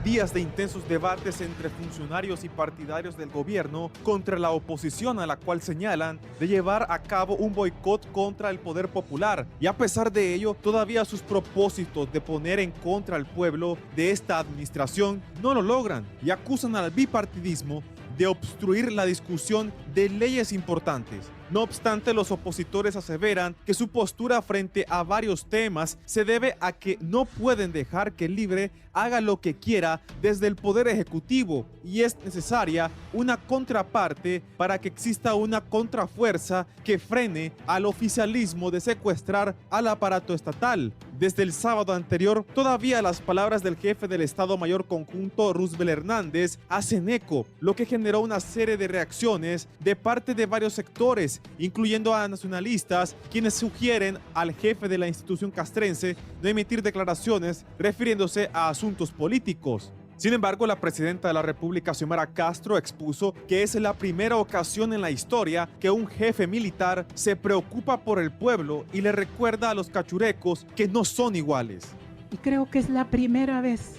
días de intensos debates entre funcionarios y partidarios del gobierno contra la oposición, a la cual señalan de llevar a cabo un boicot contra el poder popular, y a pesar de ello todavía sus propósitos de poner en contra al pueblo de esta administración no lo logran, y acusan al bipartidismo de obstruir la discusión de leyes importantes. No obstante, los opositores aseveran que su postura frente a varios temas se debe a que no pueden dejar que el LIBRE haga lo que quiera desde el Poder Ejecutivo, y es necesaria una contraparte para que exista una contrafuerza que frene al oficialismo de secuestrar al aparato estatal. Desde el sábado anterior, todavía las palabras del jefe del Estado Mayor Conjunto, Roosevelt Hernández, hacen eco, lo que generó una serie de reacciones de parte de varios sectores, incluyendo a nacionalistas, quienes sugieren al jefe de la institución castrense no emitir declaraciones refiriéndose a asuntos políticos. Sin embargo, la presidenta de la República, Xiomara Castro, expuso que es la primera ocasión en la historia que un jefe militar se preocupa por el pueblo y le recuerda a los cachurecos que no son iguales. Y creo que es la primera vez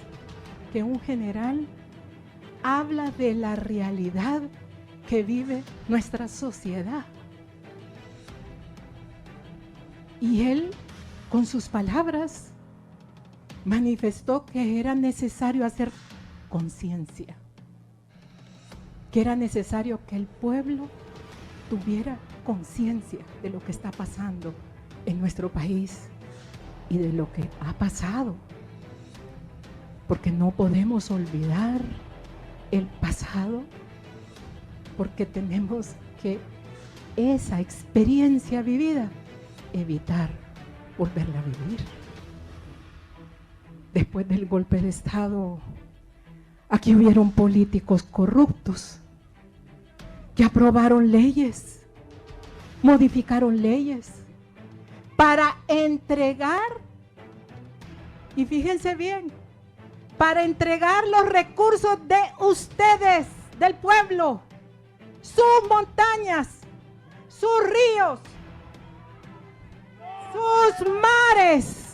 que un general habla de la realidad que vive nuestra sociedad. Y él, con sus palabras, manifestó que era necesario hacer conciencia, que era necesario que el pueblo tuviera conciencia de lo que está pasando en nuestro país y de lo que ha pasado, porque no podemos olvidar el pasado, porque tenemos que esa experiencia vivida evitar volverla a vivir. Después del golpe de Estado, aquí hubieron políticos corruptos que aprobaron leyes, modificaron leyes para entregar, y fíjense bien, para entregar los recursos de ustedes, del pueblo, sus montañas, sus ríos, sus mares,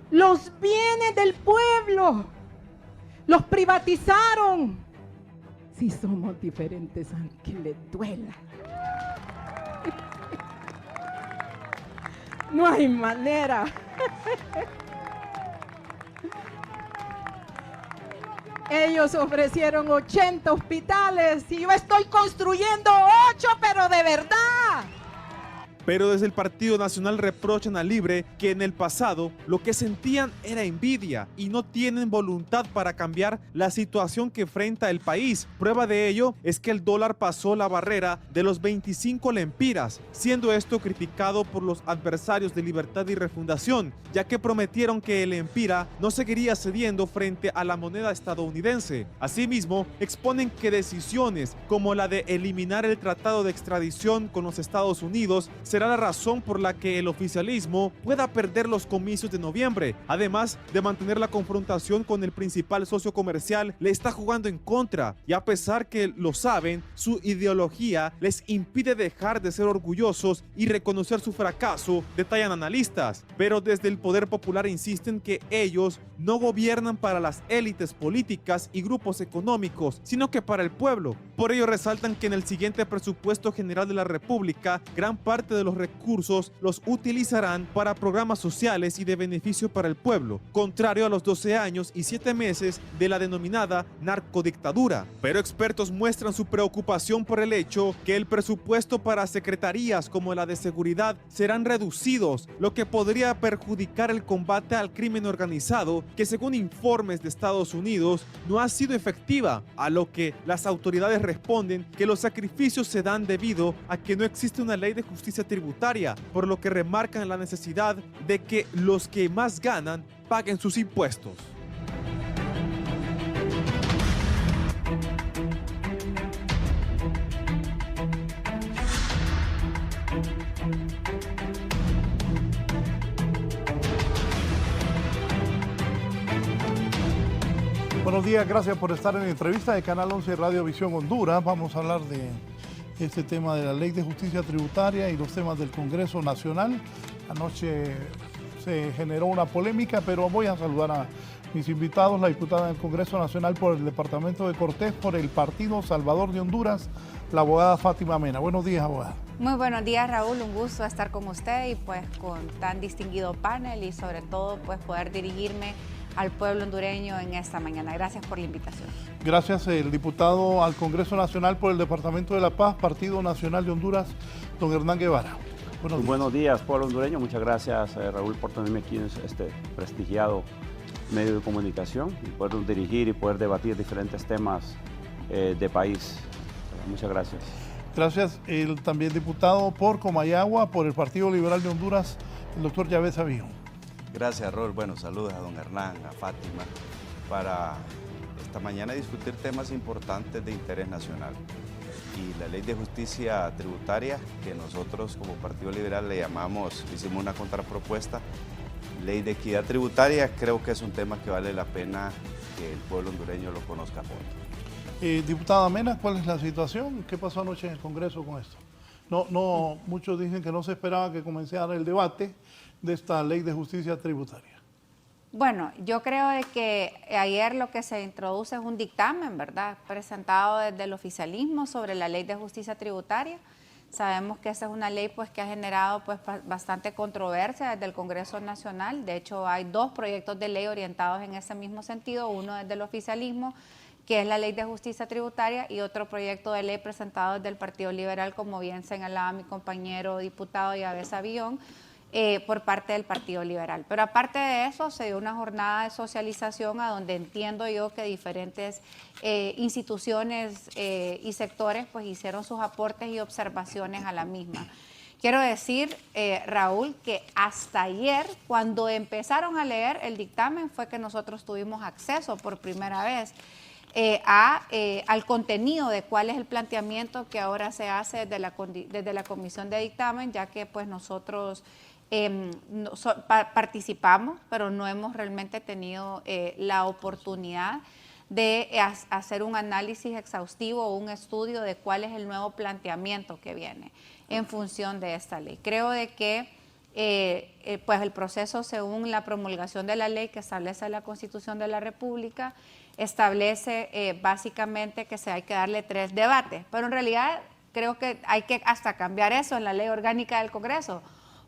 los bienes del pueblo, los privatizaron. Si somos diferentes, aunque les duela. No hay manera. Ellos ofrecieron 80 hospitales y yo estoy construyendo 8, pero de verdad. Pero desde el Partido Nacional reprochan al LIBRE que en el pasado lo que sentían era envidia y no tienen voluntad para cambiar la situación que enfrenta el país. Prueba de ello es que el dólar pasó la barrera de los 25 lempiras, siendo esto criticado por los adversarios de Libertad y Refundación, ya que prometieron que el lempira no seguiría cediendo frente a la moneda estadounidense. Asimismo, exponen que decisiones como la de eliminar el tratado de extradición con los Estados Unidos será la razón por la que el oficialismo pueda perder los comicios de noviembre. Además de mantener la confrontación con el principal socio comercial, le está jugando en contra, y a pesar que lo saben, su ideología les impide dejar de ser orgullosos y reconocer su fracaso, detallan analistas. Pero desde el Poder Popular insisten que ellos no gobiernan para las élites políticas y grupos económicos, sino que para el pueblo. Por ello resaltan que en el siguiente presupuesto general de la República, gran parte de los recursos los utilizarán para programas sociales y de beneficio para el pueblo, contrario a los 12 años y 7 meses de la denominada narcodictadura. Pero expertos muestran su preocupación por el hecho que el presupuesto para secretarías como la de seguridad serán reducidos, lo que podría perjudicar el combate al crimen organizado, que según informes de Estados Unidos no ha sido efectiva, a lo que las autoridades responden que los sacrificios se dan debido a que no existe una ley de justicia tributaria, por lo que remarcan la necesidad de que los que más ganan paguen sus impuestos. Buenos días, gracias por estar en la entrevista de Canal 11 Radio Visión Honduras. Vamos a hablar de este tema de la Ley de Justicia Tributaria y los temas del Congreso Nacional. Anoche se generó una polémica, pero voy a saludar a mis invitados, la diputada del Congreso Nacional por el Departamento de Cortés, por el Partido Salvador de Honduras, la abogada Fátima Mena. Buenos días, abogada. Muy buenos días, Raúl, un gusto estar con usted y pues con tan distinguido panel y sobre todo pues poder dirigirme al pueblo hondureño en esta mañana. Gracias por la invitación. Gracias, el diputado al Congreso Nacional por el Departamento de La Paz, Partido Nacional de Honduras, don Hernán Guevara. Buenos días, pueblo hondureño. Muchas gracias, Raúl, por tenerme aquí en este prestigiado medio de comunicación y poder dirigir y poder debatir diferentes temas de país. Muchas gracias. Gracias, el también diputado por Comayagua, por el Partido Liberal de Honduras, el doctor Yaved Sabión. Gracias, Raúl. Bueno, saludos a don Hernán, a Fátima, para esta mañana discutir temas importantes de interés nacional. Y la ley de justicia tributaria, que nosotros como Partido Liberal le llamamos, hicimos una contrapropuesta, ley de equidad tributaria, creo que es un tema que vale la pena que el pueblo hondureño lo conozca a fondo. Diputada Mena, ¿cuál es la situación? ¿Qué pasó anoche en el Congreso con esto? Muchos dicen que no se esperaba que comenzara el debate de esta ley de justicia tributaria. Bueno, yo creo de que ayer lo que se introduce es un dictamen, ¿verdad?, presentado desde el oficialismo sobre la ley de justicia tributaria. Sabemos que esta es una ley pues que ha generado pues bastante controversia desde el Congreso Nacional. De hecho, hay dos proyectos de ley orientados en ese mismo sentido, uno desde el oficialismo, que es la ley de justicia tributaria, y otro proyecto de ley presentado desde el Partido Liberal, como bien señalaba mi compañero diputado Yaved Sabión, por parte del Partido Liberal. Pero aparte de eso, se dio una jornada de socialización a donde entiendo yo que diferentes instituciones y sectores pues hicieron sus aportes y observaciones a la misma. Quiero decir, Raúl, que hasta ayer, cuando empezaron a leer el dictamen, fue que nosotros tuvimos acceso por primera vez al contenido de cuál es el planteamiento que ahora se hace desde la Comisión de Dictamen, ya que pues nosotros participamos, pero no hemos realmente tenido la oportunidad de hacer un análisis exhaustivo o un estudio de cuál es el nuevo planteamiento que viene en función de esta ley. Creo de que pues el proceso, según la promulgación de la ley que establece la Constitución de la República, establece básicamente que hay que darle 3 debates, pero en realidad creo que hay que hasta cambiar eso en la ley orgánica del Congreso,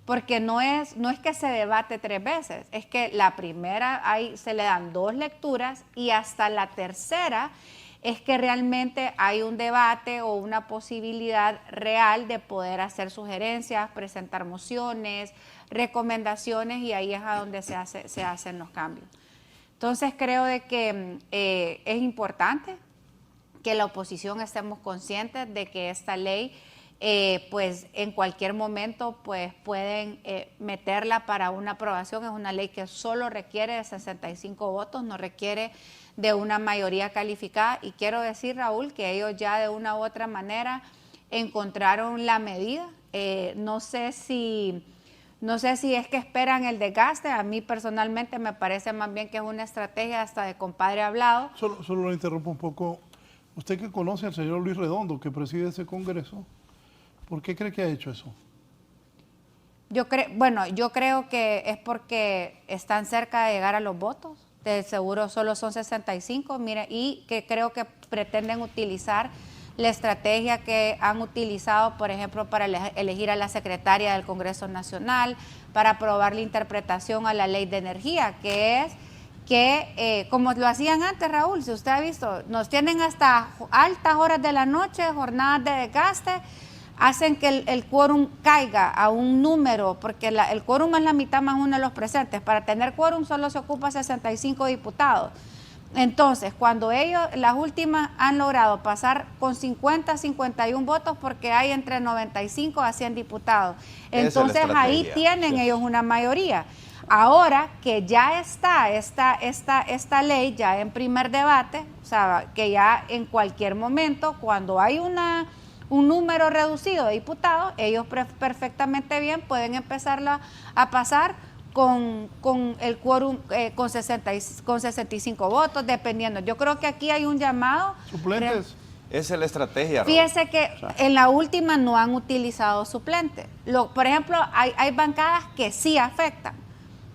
porque no es que se debate 3 veces, es que la primera se le dan 2 lecturas y hasta la tercera es que realmente hay un debate o una posibilidad real de poder hacer sugerencias, presentar mociones, recomendaciones, y ahí es a donde se hacen los cambios. Entonces creo de que es importante que la oposición estemos conscientes de que esta ley pues en cualquier momento pues pueden meterla para una aprobación. Es una ley que solo requiere de 65 votos, no requiere de una mayoría calificada, y quiero decir, Raúl, que ellos ya de una u otra manera encontraron la medida. No sé si es que esperan el desgaste. A mí personalmente me parece más bien que es una estrategia hasta de compadre hablado. Solo lo interrumpo un poco. Usted que conoce al señor Luis Redondo, que preside ese Congreso, ¿por qué cree que ha hecho eso? Yo creo que es porque están cerca de llegar a los votos. De seguro solo son 65, mire, y que creo que pretenden utilizar la estrategia que han utilizado, por ejemplo, para elegir a la secretaria del Congreso Nacional, para aprobar la interpretación a la ley de energía, que es que, como lo hacían antes, Raúl, si usted ha visto, nos tienen hasta altas horas de la noche, jornadas de desgaste, hacen que el quórum caiga a un número, porque el quórum es la mitad más uno de los presentes. Para tener quórum solo se ocupa 65 diputados. Entonces, cuando ellos, las últimas, han logrado pasar con 50, 51 votos, porque hay entre 95 a 100 diputados. Entonces, ahí tienen ellos una mayoría. Ahora que ya está esta ley ya en primer debate, o sea, que ya en cualquier momento, cuando hay un número reducido de diputados, ellos perfectamente bien pueden empezarla a pasar con el quórum con 65 votos, dependiendo. Yo creo que aquí hay un llamado. ¿Suplentes? Esa es la estrategia, Raúl. Fíjese que en la última no han utilizado suplentes. Por ejemplo, hay bancadas que sí afectan.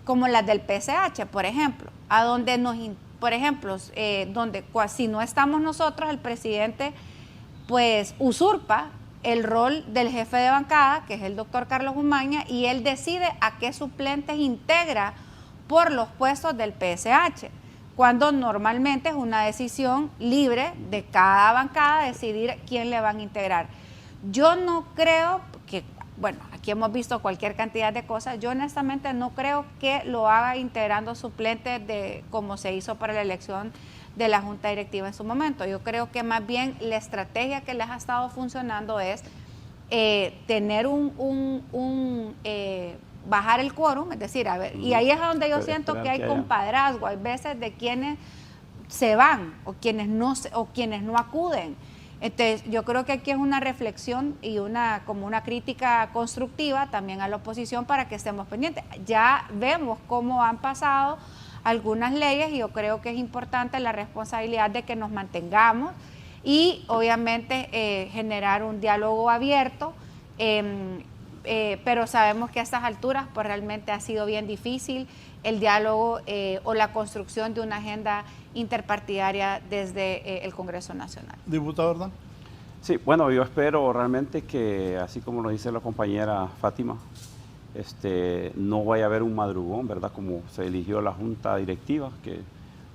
como las del PSH, por ejemplo, a donde por ejemplo, si no estamos nosotros, el presidente pues usurpa el rol del jefe de bancada, que es el doctor Carlos Umaña, y él decide a qué suplentes integra por los puestos del PSH, cuando normalmente es una decisión libre de cada bancada decidir quién le van a integrar. Yo no creo que, bueno, aquí hemos visto cualquier cantidad de cosas, yo honestamente no creo que lo haga integrando suplentes como se hizo para la elección de la Junta Directiva en su momento. Yo creo que más bien la estrategia que les ha estado funcionando es tener bajar el quórum, es decir, a ver, y ahí es donde yo siento que hay compadrazgo, hay veces de quienes se van o quienes no acuden. Entonces, yo creo que aquí es una reflexión y como una crítica constructiva también a la oposición para que estemos pendientes. Ya vemos cómo han pasado algunas leyes y yo creo que es importante la responsabilidad de que nos mantengamos y obviamente generar un diálogo abierto, pero sabemos que a estas alturas pues realmente ha sido bien difícil el diálogo o la construcción de una agenda interpartidaria desde el Congreso Nacional. Diputado Hernán. Sí, bueno, yo espero realmente que, así como lo dice la compañera Fátima, no vaya a haber un madrugón, ¿verdad? Como se eligió la Junta Directiva, que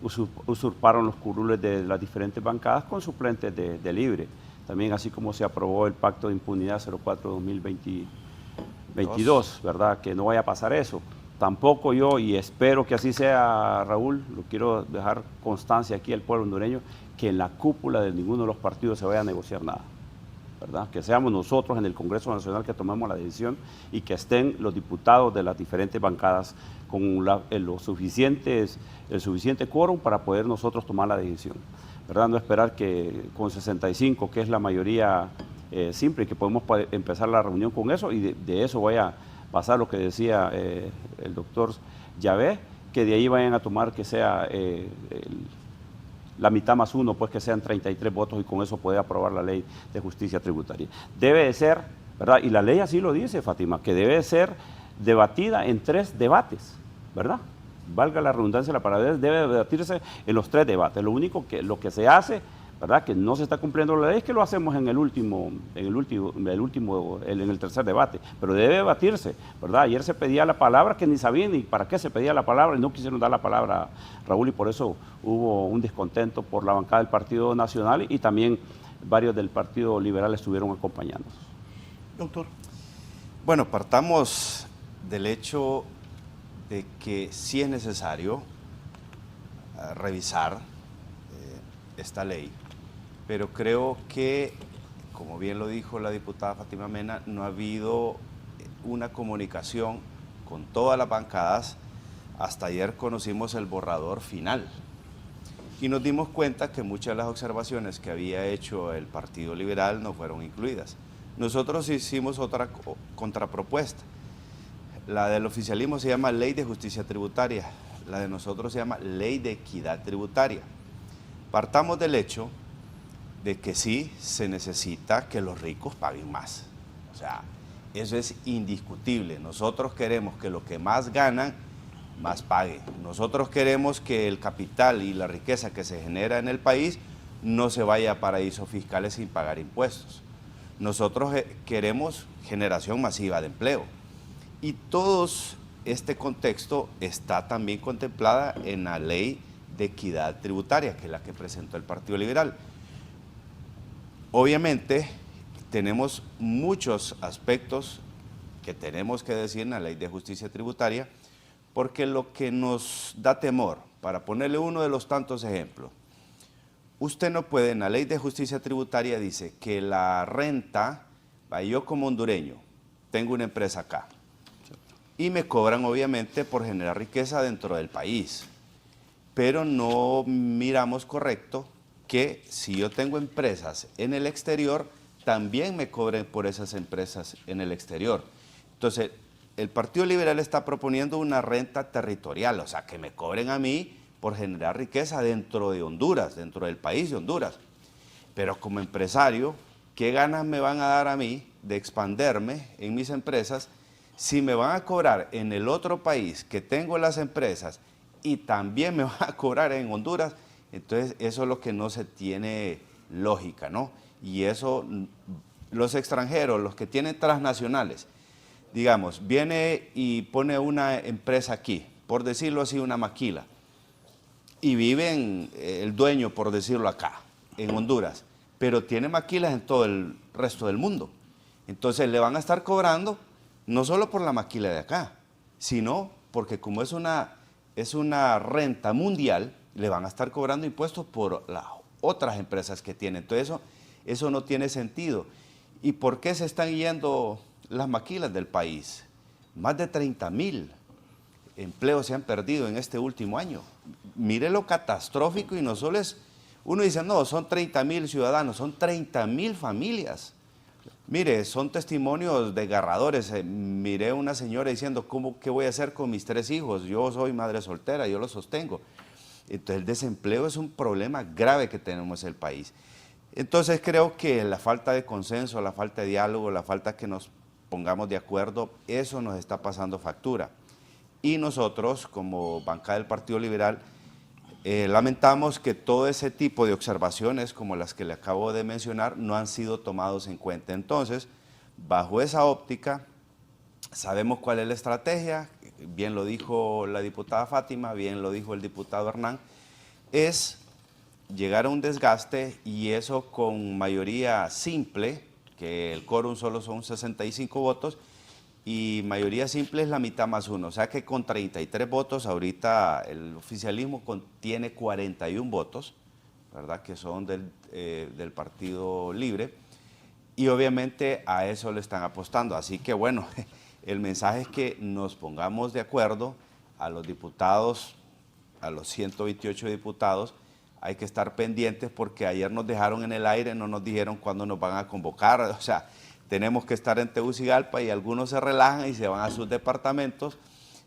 usurparon los curules de las diferentes bancadas con suplentes de libre. También así como se aprobó el Pacto de Impunidad 04-2022, ¿verdad? Que no vaya a pasar eso. Tampoco yo, y espero que así sea, Raúl, lo quiero dejar constancia aquí al pueblo hondureño, que en la cúpula de ninguno de los partidos se vaya a negociar nada, ¿verdad? Que seamos nosotros en el Congreso Nacional que tomemos la decisión y que estén los diputados de las diferentes bancadas con el suficiente quórum para poder nosotros tomar la decisión, ¿verdad? No esperar que con 65, que es la mayoría simple, que podemos empezar la reunión con eso y de eso vaya a pasar lo que decía el doctor Yavé, que de ahí vayan a tomar que sea la mitad más uno, pues que sean 33 votos y con eso puede aprobar la ley de justicia tributaria. Debe de ser, ¿verdad? Y la ley así lo dice, Fátima, que debe de ser debatida en 3 debates, ¿verdad? Valga la redundancia, la palabra debe debatirse en los 3 debates. Lo único que lo que se hace, ¿verdad? Que no se está cumpliendo la ley es que lo hacemos en el tercer debate, pero debe debatirse, ¿verdad? Ayer se pedía la palabra, que ni sabían ni para qué se pedía la palabra y no quisieron dar la palabra, Raúl, y por eso hubo un descontento por la bancada del Partido Nacional y también varios del Partido Liberal estuvieron acompañándonos. Doctor. Bueno, partamos del hecho de que sí es necesario revisar esta ley, pero creo que, como bien lo dijo la diputada Fátima Mena, no ha habido una comunicación con todas las bancadas. Hasta ayer conocimos el borrador final y nos dimos cuenta que muchas de las observaciones que había hecho el Partido Liberal no fueron incluidas. Nosotros hicimos otra contrapropuesta. La del oficialismo se llama Ley de Justicia Tributaria, la de nosotros se llama Ley de Equidad Tributaria. Partamos del hecho de que sí se necesita que los ricos paguen más. O sea, eso es indiscutible. Nosotros queremos que los que más ganan, más paguen. Nosotros queremos que el capital y la riqueza que se genera en el país no se vaya a paraísos fiscales sin pagar impuestos. Nosotros queremos generación masiva de empleo. Y todo este contexto está también contemplada en la Ley de Equidad Tributaria, que es la que presentó el Partido Liberal. Obviamente, tenemos muchos aspectos que tenemos que decir en la Ley de Justicia Tributaria, porque lo que nos da temor, para ponerle uno de los tantos ejemplos, usted no puede, en la Ley de Justicia Tributaria dice que la renta, yo como hondureño, tengo una empresa acá, y me cobran obviamente por generar riqueza dentro del país, pero no miramos correcto que si yo tengo empresas en el exterior, también me cobren por esas empresas en el exterior. Entonces, el Partido Liberal está proponiendo una renta territorial, o sea, que me cobren a mí por generar riqueza dentro de Honduras, dentro del país de Honduras. Pero como empresario, ¿qué ganas me van a dar a mí de expanderme en mis empresas Si me van a cobrar en el otro país que tengo las empresas y también me van a cobrar en Honduras, entonces eso es lo que no se tiene lógica, ¿no? Y eso, los extranjeros, los que tienen transnacionales, digamos, viene y pone una empresa aquí, por decirlo así, una maquila, y vive el dueño, por decirlo acá, en Honduras, pero tiene maquilas en todo el resto del mundo. Entonces le van a estar cobrando no solo por la maquila de acá, sino porque como es una renta mundial, le van a estar cobrando impuestos por las otras empresas que tienen. Entonces eso no tiene sentido. ¿Y por qué se están yendo las maquilas del país? Más de 30,000 empleos se han perdido en este último año. Mire lo catastrófico, y no solo es, uno dice, no, son 30,000 ciudadanos, son 30,000 familias. Mire, son testimonios desgarradores. Miré una señora diciendo, ¿qué voy a hacer con mis 3 hijos? Yo soy madre soltera, yo los sostengo. Entonces el desempleo es un problema grave que tenemos en el país. Entonces creo que la falta de consenso, la falta de diálogo, la falta que nos pongamos de acuerdo, eso nos está pasando factura. Y nosotros, como bancada del Partido Liberal, lamentamos que todo ese tipo de observaciones, como las que le acabo de mencionar, no han sido tomados en cuenta. Entonces, bajo esa óptica, sabemos cuál es la estrategia, bien lo dijo la diputada Fátima, bien lo dijo el diputado Hernán, es llegar a un desgaste, y eso con mayoría simple, que el quórum solo son 65 votos, y mayoría simple es la mitad más 1, o sea que con 33 votos, ahorita el oficialismo tiene 41 votos, ¿verdad? Que son del Partido Libre, y obviamente a eso le están apostando. Así que bueno, el mensaje es que nos pongamos de acuerdo a los diputados, a los 128 diputados, hay que estar pendientes porque ayer nos dejaron en el aire, no nos dijeron cuándo nos van a convocar, o sea, tenemos que estar en Tegucigalpa y algunos se relajan y se van a sus departamentos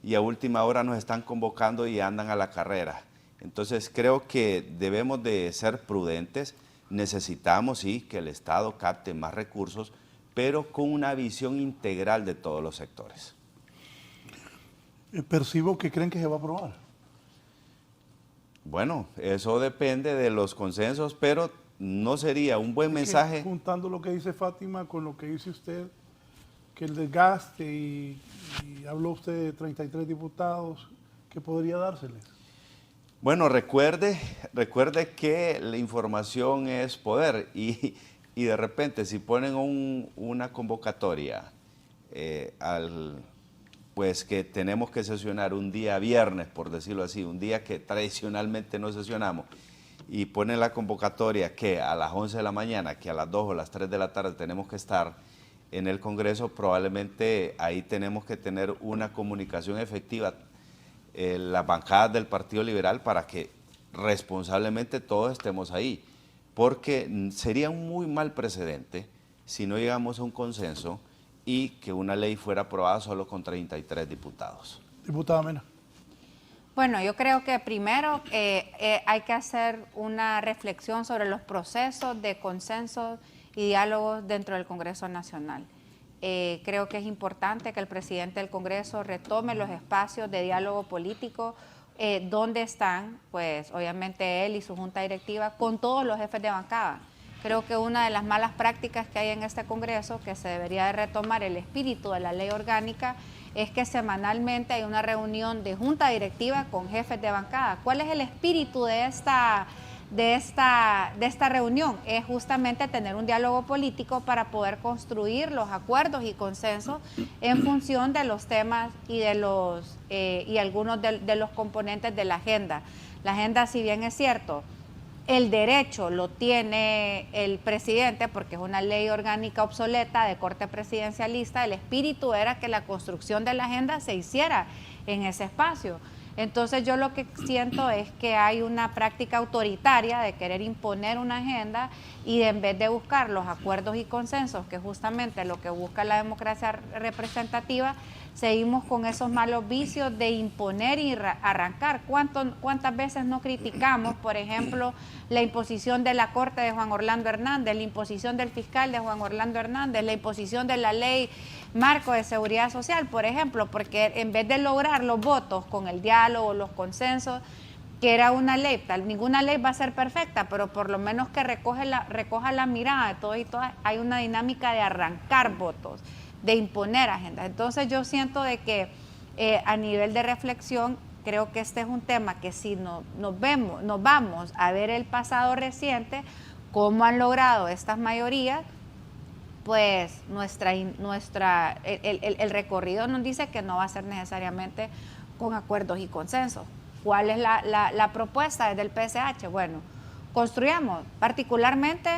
y a última hora nos están convocando y andan a la carrera. Entonces creo que debemos de ser prudentes, necesitamos sí que el Estado capte más recursos, pero con una visión integral de todos los sectores. Percibo que creen que se va a aprobar. Bueno, eso depende de los consensos, pero no sería un buen mensaje. Juntando lo que dice Fátima con lo que dice usted, que el desgaste y habló usted de 33 diputados, ¿qué podría dárseles? Bueno, recuerde que la información es poder y de repente si ponen una convocatoria pues que tenemos que sesionar un día viernes, por decirlo así, un día que tradicionalmente no sesionamos, y ponen la convocatoria que a las 11 de la mañana, que a las 2 o las 3 de la tarde tenemos que estar en el Congreso, probablemente ahí tenemos que tener una comunicación efectiva, las bancadas del Partido Liberal, para que responsablemente todos estemos ahí, porque sería un muy mal precedente si no llegamos a un consenso y que una ley fuera aprobada solo con 33 diputados. Diputada Mena. Bueno, yo creo que primero hay que hacer una reflexión sobre los procesos de consenso y diálogos dentro del Congreso Nacional. Creo que es importante que el presidente del Congreso retome los espacios de diálogo político donde están, pues obviamente él y su junta directiva, con todos los jefes de bancada. Creo que una de las malas prácticas que hay en este Congreso, que se debería de retomar el espíritu de la ley orgánica, es que semanalmente hay una reunión de junta directiva con jefes de bancada. ¿Cuál es el espíritu de esta reunión? Es justamente tener un diálogo político para poder construir los acuerdos y consensos en función de los temas y y algunos de los componentes de la agenda. La agenda, si bien es cierto, el derecho lo tiene el presidente porque es una ley orgánica obsoleta de corte presidencialista, el espíritu era que la construcción de la agenda se hiciera en ese espacio. Entonces yo lo que siento es que hay una práctica autoritaria de querer imponer una agenda y en vez de buscar los acuerdos y consensos, que es justamente lo que busca la democracia representativa, seguimos con esos malos vicios de imponer y arrancar. ¿Cuántas veces no criticamos, por ejemplo, la imposición de la Corte de Juan Orlando Hernández, la imposición del fiscal de Juan Orlando Hernández, la imposición de la ley marco de seguridad social, por ejemplo? Porque en vez de lograr los votos con el diálogo, los consensos, que era una ley, ninguna ley va a ser perfecta, pero por lo menos que recoja la mirada de todos y todas, hay una dinámica de arrancar votos, de imponer agendas. Entonces yo siento de que a nivel de reflexión, creo que este es un tema que si nos vamos a ver el pasado reciente, cómo han logrado estas mayorías, pues el recorrido nos dice que no va a ser necesariamente con acuerdos y consensos. ¿Cuál es la propuesta desde el PSH? Bueno, construyamos. Particularmente,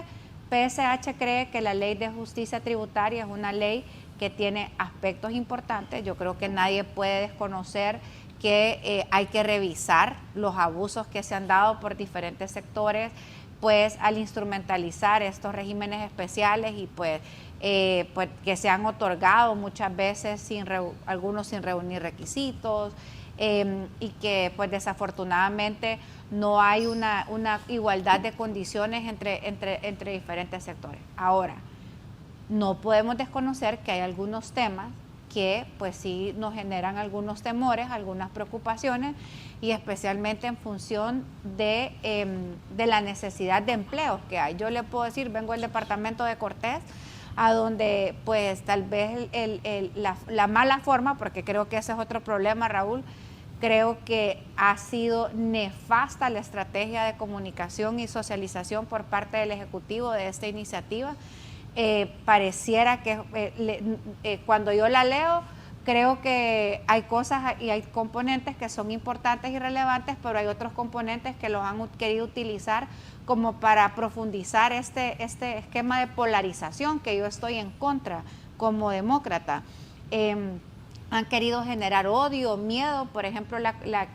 PSH cree que la Ley de Justicia Tributaria es una ley que tiene aspectos importantes. Yo creo que nadie puede desconocer que hay que revisar los abusos que se han dado por diferentes sectores, pues al instrumentalizar estos regímenes especiales y pues que se han otorgado muchas veces algunos sin reunir requisitos, y que pues desafortunadamente no hay una igualdad de condiciones entre diferentes sectores. Ahora, no podemos desconocer que hay algunos temas que pues sí nos generan algunos temores, algunas preocupaciones, y especialmente en función de la necesidad de empleo que hay. Yo le puedo decir, vengo del departamento de Cortés, a donde pues tal vez la mala forma, porque creo que ese es otro problema, Raúl, creo que ha sido nefasta la estrategia de comunicación y socialización por parte del Ejecutivo de esta iniciativa. Pareciera que cuando yo la leo, creo que hay cosas y hay componentes que son importantes y relevantes, pero hay otros componentes que los han querido utilizar como para profundizar este esquema de polarización que yo estoy en contra como demócrata. Han querido generar odio, miedo. Por ejemplo,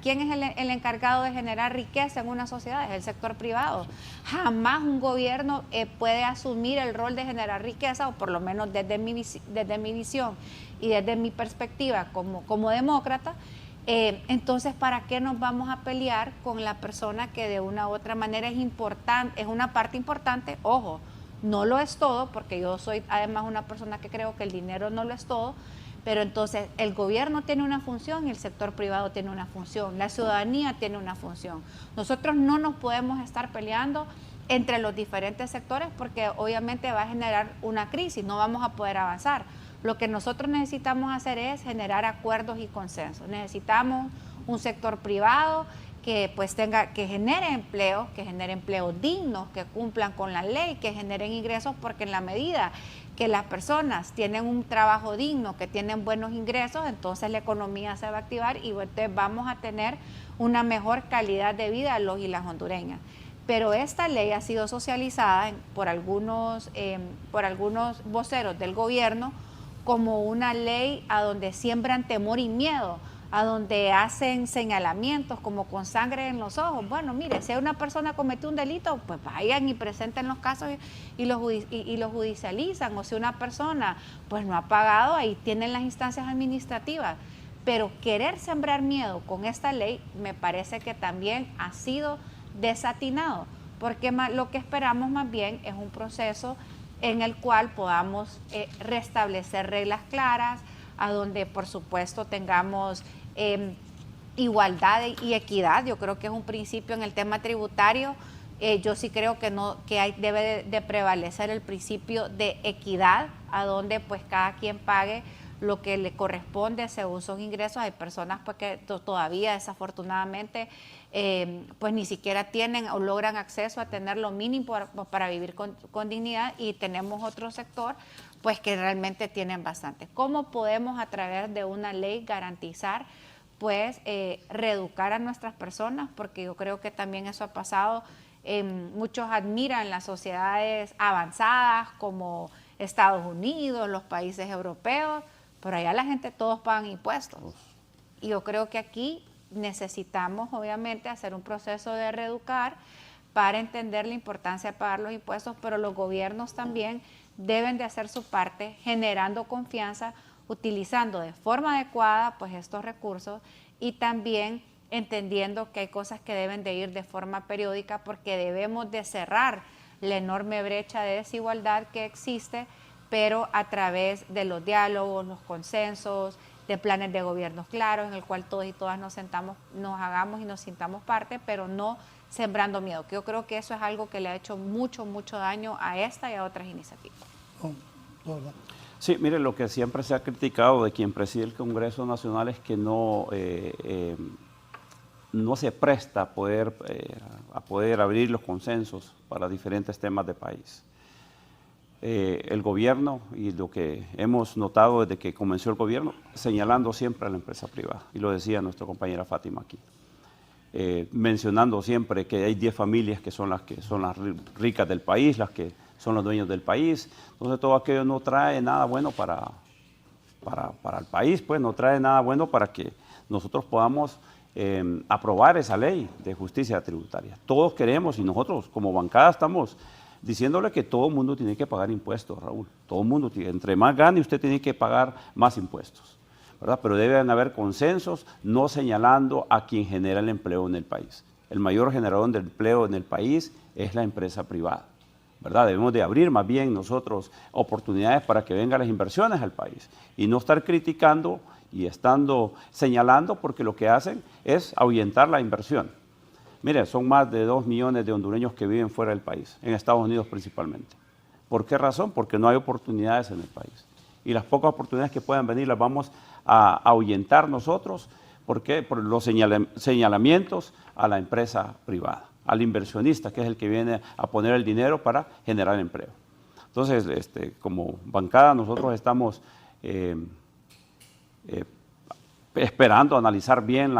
¿quién es el encargado de generar riqueza en una sociedad? Es el sector privado. Jamás un gobierno puede asumir el rol de generar riqueza, o por lo menos desde mi visión y desde mi perspectiva como demócrata. Entonces, ¿para qué nos vamos a pelear con la persona que de una u otra manera es una parte importante? Ojo, no lo es todo, porque yo soy además una persona que creo que el dinero no lo es todo. Pero entonces el gobierno tiene una función y el sector privado tiene una función, la ciudadanía tiene una función. Nosotros no nos podemos estar peleando entre los diferentes sectores, porque obviamente va a generar una crisis, no vamos a poder avanzar. Lo que nosotros necesitamos hacer es generar acuerdos y consensos. Necesitamos un sector privado que pues que genere empleos dignos, que cumplan con la ley, que generen ingresos, porque en la medida que las personas tienen un trabajo digno, que tienen buenos ingresos, entonces la economía se va a activar y entonces vamos a tener una mejor calidad de vida los y las hondureñas. Pero esta ley ha sido socializada por algunos voceros del gobierno como una ley a donde siembran temor y miedo, a donde hacen señalamientos como con sangre en los ojos. Bueno, mire, si una persona cometió un delito, pues vayan y presenten los casos y los judicializan. O si una persona pues no ha pagado, ahí tienen las instancias administrativas. Pero querer sembrar miedo con esta ley me parece que también ha sido desatinado, porque lo que esperamos más bien es un proceso en el cual podamos restablecer reglas claras, a donde por supuesto tengamos igualdad y equidad. Yo creo que es un principio en el tema tributario. Yo sí creo que debe de prevalecer el principio de equidad, a donde pues cada quien pague lo que le corresponde según sus ingresos. Hay personas pues que todavía desafortunadamente pues ni siquiera tienen o logran acceso a tener lo mínimo para vivir con dignidad, y tenemos otro sector pues que realmente tienen bastante. ¿Cómo podemos a través de una ley garantizar pues reeducar a nuestras personas? Porque yo creo que también eso ha pasado. Muchos admiran las sociedades avanzadas como Estados Unidos, los países europeos, pero allá la gente todos pagan impuestos. Y yo creo que aquí necesitamos obviamente hacer un proceso de reeducar para entender la importancia de pagar los impuestos, pero los gobiernos también deben de hacer su parte generando confianza utilizando de forma adecuada pues estos recursos y también entendiendo que hay cosas que deben de ir de forma periódica porque debemos de cerrar la enorme brecha de desigualdad que existe, pero a través de los diálogos, los consensos, de planes de gobierno claros en el cual todos y todas nos hagamos y nos sintamos parte, pero no sembrando miedo. Yo creo que eso es algo que le ha hecho mucho daño a esta y a otras iniciativas. Sí, mire, lo que siempre se ha criticado de quien preside el Congreso Nacional es que no se presta a poder abrir los consensos para diferentes temas de país. El gobierno, y lo que hemos notado desde que comenzó el gobierno, señalando siempre a la empresa privada, y lo decía nuestra compañera Fátima aquí, mencionando siempre que hay 10 familias que son las ricas del país, las que son los dueños del país. Entonces todo aquello no trae nada bueno para el país, pues no trae nada bueno para que nosotros podamos aprobar esa ley de justicia tributaria. Todos queremos, y nosotros como bancada estamos diciéndole que todo el mundo tiene que pagar impuestos, Raúl. Todo el mundo, entre más gane, usted tiene que pagar más impuestos, ¿verdad? Pero deben haber consensos, no señalando a quien genera el empleo en el país. El mayor generador de empleo en el país es la empresa privada, ¿verdad? Debemos de abrir más bien nosotros oportunidades para que vengan las inversiones al país y no estar criticando y estando señalando, porque lo que hacen es ahuyentar la inversión. Mire, son más de 2 millones de hondureños que viven fuera del país, en Estados Unidos principalmente. ¿Por qué razón? Porque no hay oportunidades en el país. Y las pocas oportunidades que puedan venir las vamos a ahuyentar nosotros. ¿Por qué? Por los señalamientos a la empresa privada, al inversionista, que es el que viene a poner el dinero para generar empleo. Entonces, como bancada, nosotros estamos esperando analizar bien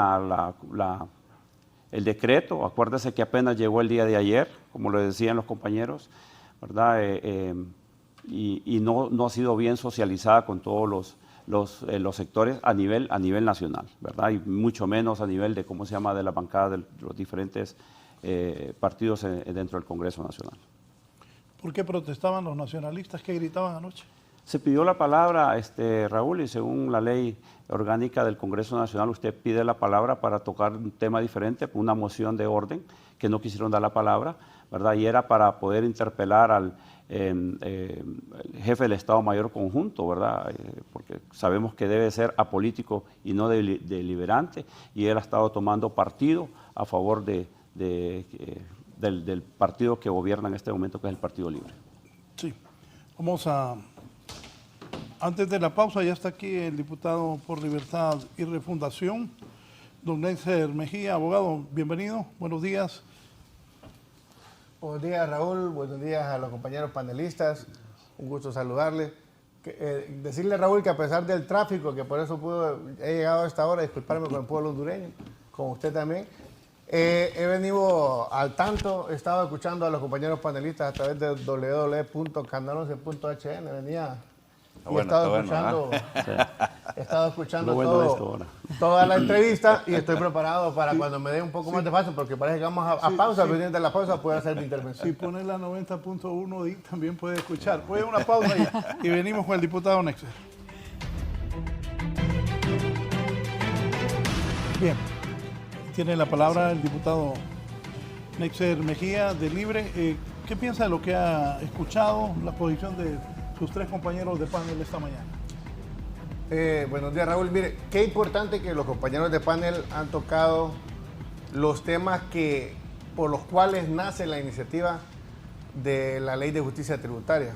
el decreto. Acuérdese que apenas llegó el día de ayer, como lo decían los compañeros, ¿verdad? Y no ha sido bien socializada con todos los sectores a nivel nacional, ¿verdad? Y mucho menos a nivel de, ¿cómo se llama?, de la bancada de los diferentes partidos dentro del Congreso Nacional. ¿Por qué protestaban los nacionalistas? ¿Qué gritaban anoche? Se pidió la palabra, Raúl, y según la ley orgánica del Congreso Nacional, usted pide la palabra para tocar un tema diferente, una moción de orden, que no quisieron dar la palabra, ¿verdad? Y era para poder interpelar al jefe del Estado Mayor Conjunto, ¿verdad? Porque sabemos que debe ser apolítico y no deliberante, y él ha estado tomando partido a favor del partido que gobierna en este momento, que es el Partido Libre. Sí, vamos a... Antes de la pausa, ya está aquí el diputado por Libertad y Refundación, don Nexer Mejía. Abogado, bienvenido, buenos días. Buenos días, Raúl, buenos días a los compañeros panelistas, un gusto saludarle. Decirle, Raúl, que a pesar del tráfico, que por eso he llegado a esta hora, disculparme con el pueblo hondureño, con usted también, he venido al tanto, he estado escuchando a los compañeros panelistas a través de www.canal11.hn, venía... Y he estado escuchando toda la entrevista y estoy preparado para cuando me dé un poco más de paso, porque parece que vamos a pausa, pero de la pausa puede hacer mi intervención. Si pone la 90.1 también puede escuchar. Voy a una pausa y venimos con el diputado Nexer. Bien, tiene la palabra el diputado Nexer Mejía de Libre. ¿Qué piensa de lo que ha escuchado, la posición de sus 3 compañeros de panel esta mañana? Buenos días, Raúl. Mire, qué importante que los compañeros de panel han tocado los temas por los cuales nace la iniciativa de la Ley de Justicia Tributaria.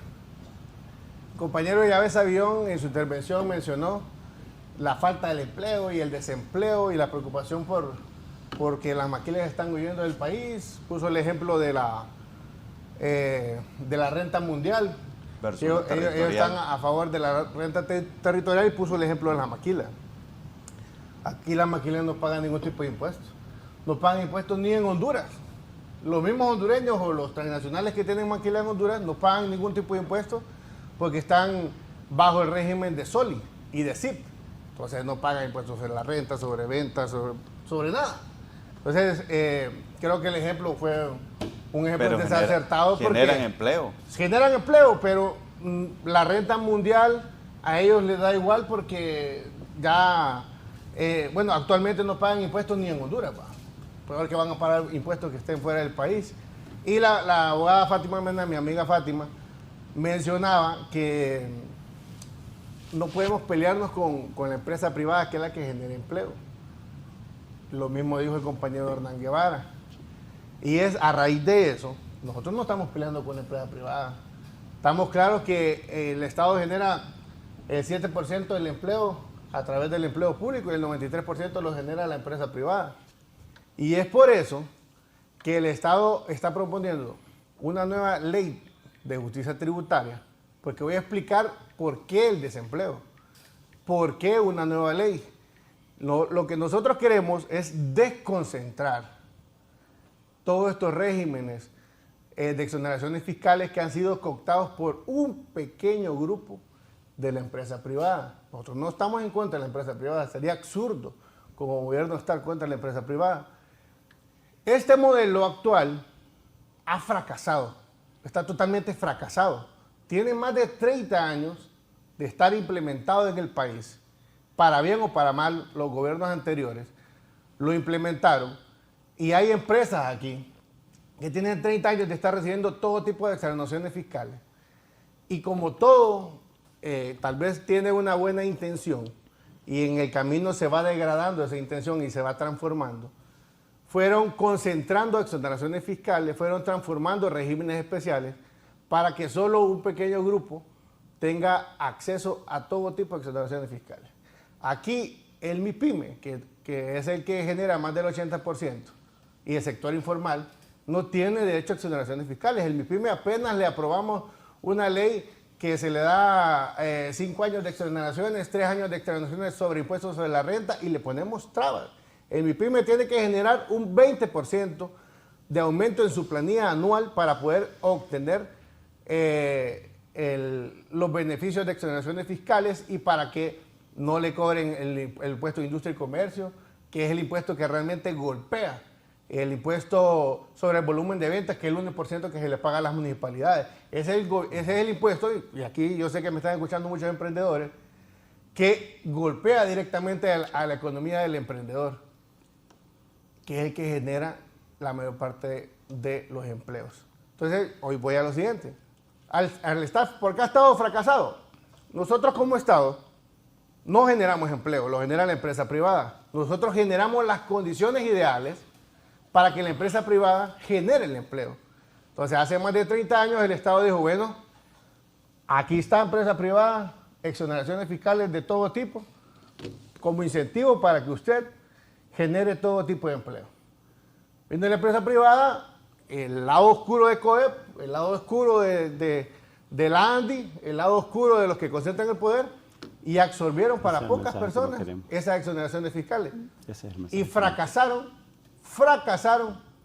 El compañero Yavés Avión en su intervención mencionó la falta del empleo y el desempleo y la preocupación porque las maquilas están huyendo del país. Puso el ejemplo de la renta mundial. Ellos están a favor de la renta territorial y puso el ejemplo de las maquilas. Aquí las maquilas no pagan ningún tipo de impuestos. No pagan impuestos ni en Honduras. Los mismos hondureños o los transnacionales que tienen maquilas en Honduras no pagan ningún tipo de impuestos porque están bajo el régimen de SOLI y de CIP. Entonces no pagan impuestos sobre la renta, sobre ventas, sobre nada. Entonces creo que el ejemplo fue un ejemplo desacertado. Generan empleo. Generan empleo, pero la renta mundial a ellos les da igual porque ya, bueno, actualmente no pagan impuestos ni en Honduras, peor que van a pagar impuestos que estén fuera del país. Y la abogada Fátima Mena, mi amiga Fátima, mencionaba que no podemos pelearnos con la empresa privada, que es la que genera empleo. Lo mismo dijo el compañero Hernán Guevara. Y es a raíz de eso, nosotros no estamos peleando con la empresa privada. Estamos claros que el Estado genera el 7% del empleo a través del empleo público y el 93% lo genera la empresa privada. Y es por eso que el Estado está proponiendo una nueva ley de justicia tributaria, porque voy a explicar por qué el desempleo, por qué una nueva ley. Lo que nosotros queremos es desconcentrar todos estos regímenes de exoneraciones fiscales que han sido cooptados por un pequeño grupo de la empresa privada. Nosotros no estamos en contra de la empresa privada, sería absurdo como gobierno estar contra la empresa privada. Este modelo actual ha fracasado, está totalmente fracasado. Tiene más de 30 años de estar implementado en el país. Para bien o para mal, los gobiernos anteriores lo implementaron y hay empresas aquí que tienen 30 años de estar recibiendo todo tipo de exoneraciones fiscales. Y como todo, tal vez tiene una buena intención y en el camino se va degradando esa intención y se va transformando, fueron concentrando exoneraciones fiscales, fueron transformando regímenes especiales para que solo un pequeño grupo tenga acceso a todo tipo de exoneraciones fiscales. Aquí el MIPYME, que es el que genera más del 80%, y el sector informal, no tiene derecho a exoneraciones fiscales. El MIPYME apenas le aprobamos una ley que se le da 5 años de exoneraciones, 3 años de exoneraciones sobre impuestos sobre la renta y le ponemos trabas. El MIPYME tiene que generar un 20% de aumento en su planilla anual para poder obtener los beneficios de exoneraciones fiscales y para que no le cobren el impuesto de industria y comercio, que es el impuesto que realmente golpea el impuesto sobre el volumen de ventas, que es el 1% que se le paga a las municipalidades. Ese es el impuesto, y aquí yo sé que me están escuchando muchos emprendedores, que golpea directamente a la economía del emprendedor, que es el que genera la mayor parte de los empleos. Entonces, hoy voy a lo siguiente. ¿Por qué ha estado fracasado? Nosotros como Estado no generamos empleo, lo genera la empresa privada. Nosotros generamos las condiciones ideales para que la empresa privada genere el empleo. Entonces, hace más de 30 años el Estado dijo, bueno, aquí está empresa privada, exoneraciones fiscales de todo tipo, como incentivo para que usted genere todo tipo de empleo. Viene la empresa privada, el lado oscuro de COEP, el lado oscuro de la ANDI, el lado oscuro de los que concentran el poder, y absorbieron para pocas personas esas exoneraciones fiscales. Y fracasaron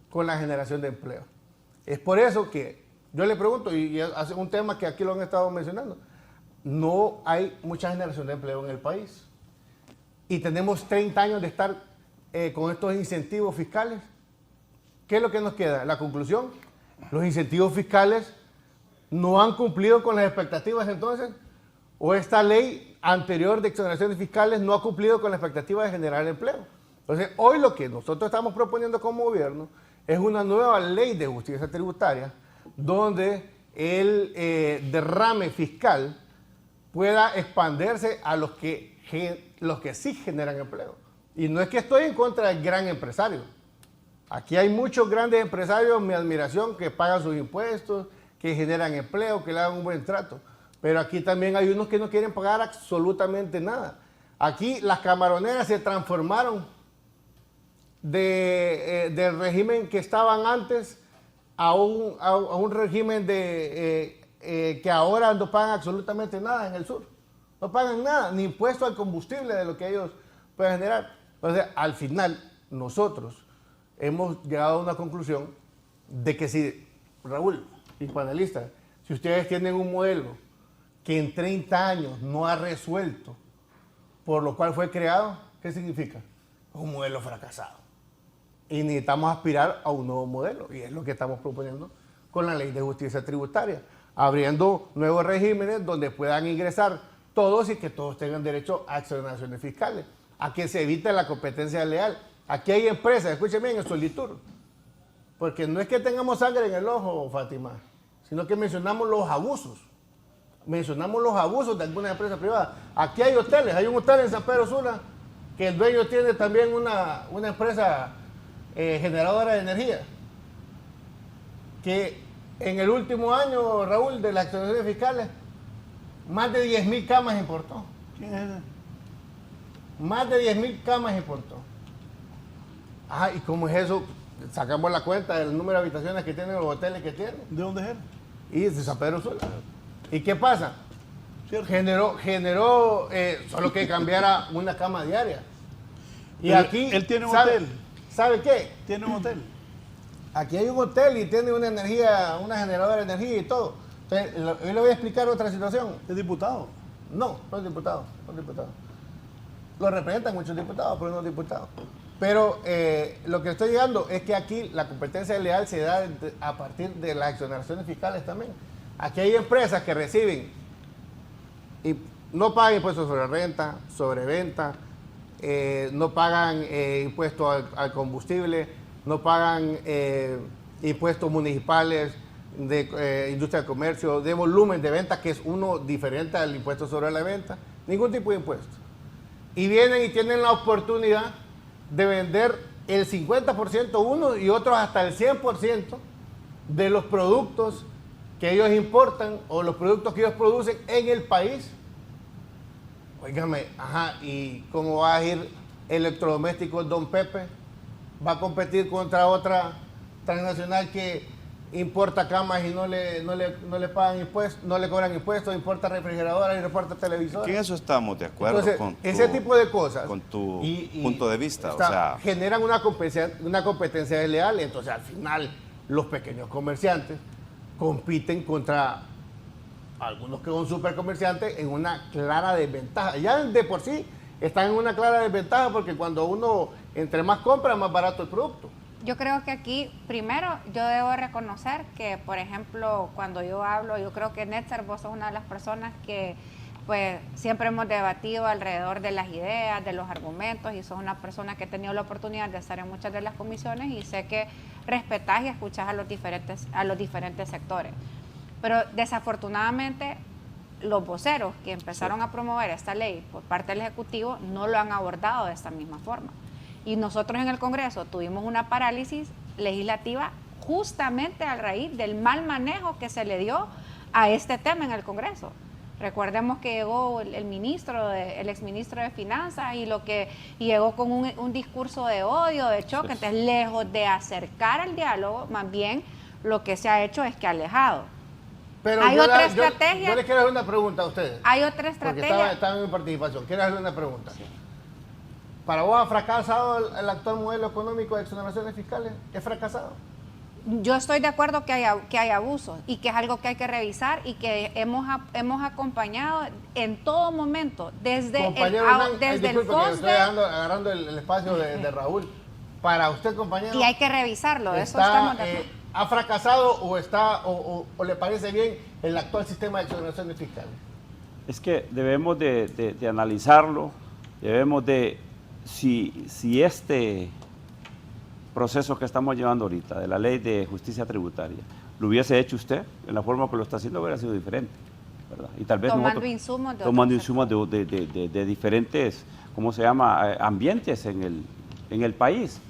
con la generación de empleo. Es por eso que yo le pregunto, y hace un tema que aquí lo han estado mencionando, no hay mucha generación de empleo en el país. Y tenemos 30 años de estar con estos incentivos fiscales. ¿Qué es lo que nos queda? La conclusión, los incentivos fiscales no han cumplido con las expectativas entonces, o esta ley anterior de exoneraciones fiscales no ha cumplido con la expectativa de generar empleo. Entonces, hoy lo que nosotros estamos proponiendo como gobierno es una nueva ley de justicia tributaria donde el derrame fiscal pueda expandirse a los que sí generan empleo. Y no es que estoy en contra del gran empresario. Aquí hay muchos grandes empresarios, mi admiración, que pagan sus impuestos, que generan empleo, que le dan un buen trato. Pero aquí también hay unos que no quieren pagar absolutamente nada. Aquí las camaroneras se transformaron del régimen que estaban antes a un régimen que ahora no pagan absolutamente nada en el sur. No pagan nada, ni impuesto al combustible de lo que ellos pueden generar. Entonces, al final, nosotros hemos llegado a una conclusión de que si, Raúl y panelistas, si ustedes tienen un modelo que en 30 años no ha resuelto por lo cual fue creado, ¿qué significa? Un modelo fracasado. Y necesitamos aspirar a un nuevo modelo, y es lo que estamos proponiendo con la Ley de Justicia Tributaria, abriendo nuevos regímenes donde puedan ingresar todos y que todos tengan derecho a exoneraciones fiscales, a que se evite la competencia leal. Aquí hay empresas, escuchen bien, en Solitur, porque no es que tengamos sangre en el ojo, Fátima, sino que mencionamos los abusos. Mencionamos los abusos de algunas empresas privadas. Aquí hay hoteles, hay un hotel en San Pedro Sula que el dueño tiene también una empresa generadora de energía, que en el último año, Raúl, de las exoneraciones fiscales, más de 10.000 camas importó. ¿Quién es ese? Más de 10.000 camas importó. Ajá, ¿y cómo es eso? Sacamos la cuenta del número de habitaciones que tienen los hoteles que tienen. ¿De dónde es él? Y de San Pedro Sula. ¿Y qué pasa? Cierto. Generó solo que cambiara una cama diaria. Y Pero aquí... él tiene un ¿sabe, hotel. ¿Sabe qué? Tiene un hotel. Aquí hay un hotel y tiene una generadora de energía y todo. Entonces, yo le voy a explicar otra situación. Es diputado. No es diputado, no es diputado. Lo representan muchos diputados, pero no es diputado. Pero lo que estoy llegando es que aquí la competencia leal se da a partir de las exoneraciones fiscales también. Aquí hay empresas que reciben y no pagan impuestos sobre renta, sobre venta, no pagan impuestos al combustible, no pagan impuestos municipales de industria de comercio, de volumen de venta, que es uno diferente al impuesto sobre la venta, ningún tipo de impuesto. Y vienen y tienen la oportunidad de vender el 50% uno y otros hasta el 100% de los productos que ellos importan o los productos que ellos producen en el país. Óigame, ajá, ¿y cómo va a ir electrodomésticos Don Pepe? Va a competir contra otra transnacional que importa camas y no le pagan impuestos, no le cobran impuestos, importa refrigeradoras y importa televisores. Que en eso estamos de acuerdo. Entonces, con ese tipo de cosas con tu punto de vista. Generan una competencia desleal. Entonces, al final, los pequeños comerciantes compiten contra algunos que son supercomerciantes en una clara desventaja. Ya de por sí están en una clara desventaja porque cuando uno entre más compra, más barato el producto. Yo creo que aquí, primero, yo debo reconocer que, por ejemplo, cuando yo hablo, yo creo que Netzer, vos sos una de las personas que pues siempre hemos debatido alrededor de las ideas, de los argumentos, y sos una persona que he tenido la oportunidad de estar en muchas de las comisiones y sé que respetás y escuchás a los diferentes sectores. Pero desafortunadamente los voceros que empezaron a promover esta ley por parte del Ejecutivo no lo han abordado de esta misma forma. Y nosotros en el Congreso tuvimos una parálisis legislativa justamente a raíz del mal manejo que se le dio a este tema en el Congreso. Recordemos que llegó el exministro de Finanzas y llegó con un discurso de odio, de choque. Entonces, lejos de acercar al diálogo, más bien lo que se ha hecho es que ha alejado. Pero hay otra estrategia. Yo les quiero hacer una pregunta a ustedes. Hay otra estrategia. Porque estaba en mi participación. Quiero hacerle una pregunta. ¿Para vos ha fracasado el actual modelo económico de exoneraciones fiscales? ¿Es fracasado? Yo estoy de acuerdo que hay abusos y que es algo que hay que revisar y que hemos acompañado en todo momento, desde el FOSDE. Estoy agarrando el espacio de Raúl. Para usted, compañero. Y hay que revisarlo, eso estamos de acuerdo. ¿Ha fracasado o le parece bien el actual sistema de exoneraciones fiscales? Es que debemos de analizarlo, debemos de, si este proceso que estamos llevando ahorita, de la ley de justicia tributaria, lo hubiese hecho usted, en la forma que lo está haciendo hubiera sido diferente, ¿verdad? Y tal vez tomando insumos de diferentes, ¿cómo se llama?, ambientes en el país.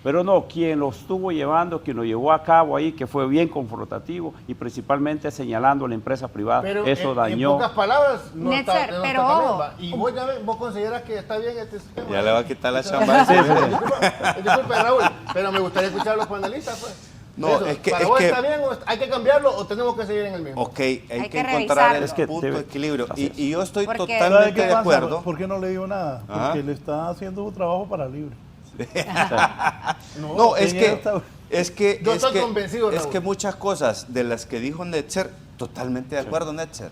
Pero no, quien lo estuvo llevando, quien lo llevó a cabo ahí, que fue bien confrontativo y principalmente señalando a la empresa privada, pero eso dañó. En pocas palabras, no Netzer, está pero bien. ¿Y vos consideras que está bien este sistema? Ya le va a quitar la chamba. Disculpe, Raúl, pero me gustaría escuchar a los panelistas, pues. No, eso, es que... ¿para vos está bien o hay que cambiarlo o tenemos que seguir en el mismo? Ok, hay que revisarlo. encontrar el punto de equilibrio. Y yo estoy Porque- ¿Sabe totalmente qué de pasa? acuerdo. ¿Por qué no le digo nada? Ajá. Porque le está haciendo su trabajo para libre. No, es que Yo estoy convencido, es Raúl. que muchas cosas de las que dijo Netzer, totalmente de acuerdo, Netzer.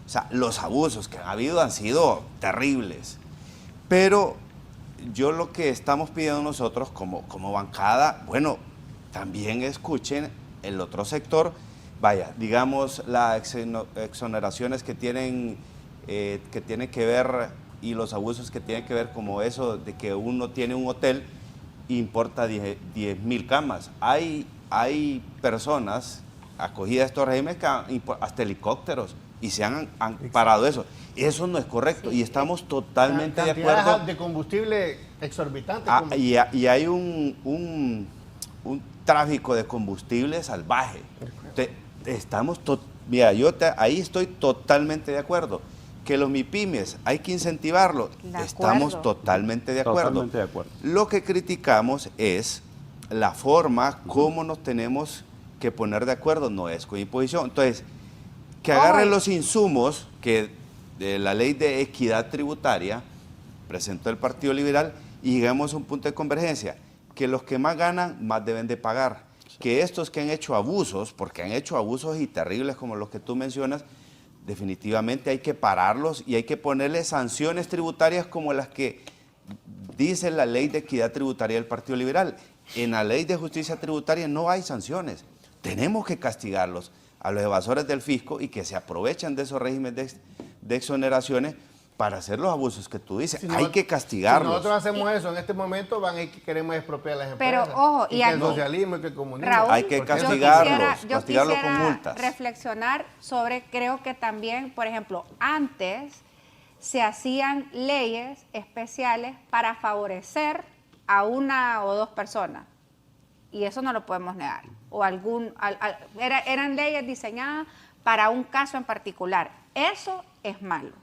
O sea, los abusos que han habido han sido terribles. Pero yo lo que estamos pidiendo nosotros como bancada, bueno, también escuchen el otro sector. Vaya, digamos las exoneraciones que tienen que tiene que ver, y los abusos que tienen que ver como eso de que uno tiene un hotel e importa 10.000 camas. Hay personas acogidas a estos regímenes que hasta helicópteros y se han parado eso. Eso no es correcto y estamos totalmente de acuerdo. De combustible exorbitante. Y hay un tráfico de combustible salvaje. Mira, ahí estoy totalmente de acuerdo. Que los MIPYMES hay que incentivarlo. Estamos totalmente de acuerdo. Totalmente de acuerdo. Lo que criticamos es la forma como nos tenemos que poner de acuerdo, no es con imposición. Entonces, que agarren los insumos que de la ley de equidad tributaria presentó el Partido Liberal y lleguemos a un punto de convergencia, que los que más ganan, más deben de pagar. Que estos que han hecho abusos, porque han hecho abusos y terribles como los que tú mencionas, definitivamente hay que pararlos y hay que ponerle sanciones tributarias como las que dice la ley de equidad tributaria del Partido Liberal. En la ley de justicia tributaria no hay sanciones. Tenemos que castigarlos a los evasores del fisco y que se aprovechan de esos regímenes de exoneraciones para hacer los abusos que tú dices. Hay que castigarlos. Si nosotros hacemos eso en este momento, van a ir que queremos expropiar las empresas. Pero ojo, y que el socialismo y que el comunismo. Raúl, hay que castigarlos, yo quisiera con multas. Reflexionar sobre, creo que también, por ejemplo, antes se hacían leyes especiales para favorecer a una o dos personas. Y eso no lo podemos negar. O eran leyes diseñadas para un caso en particular. Eso es malo.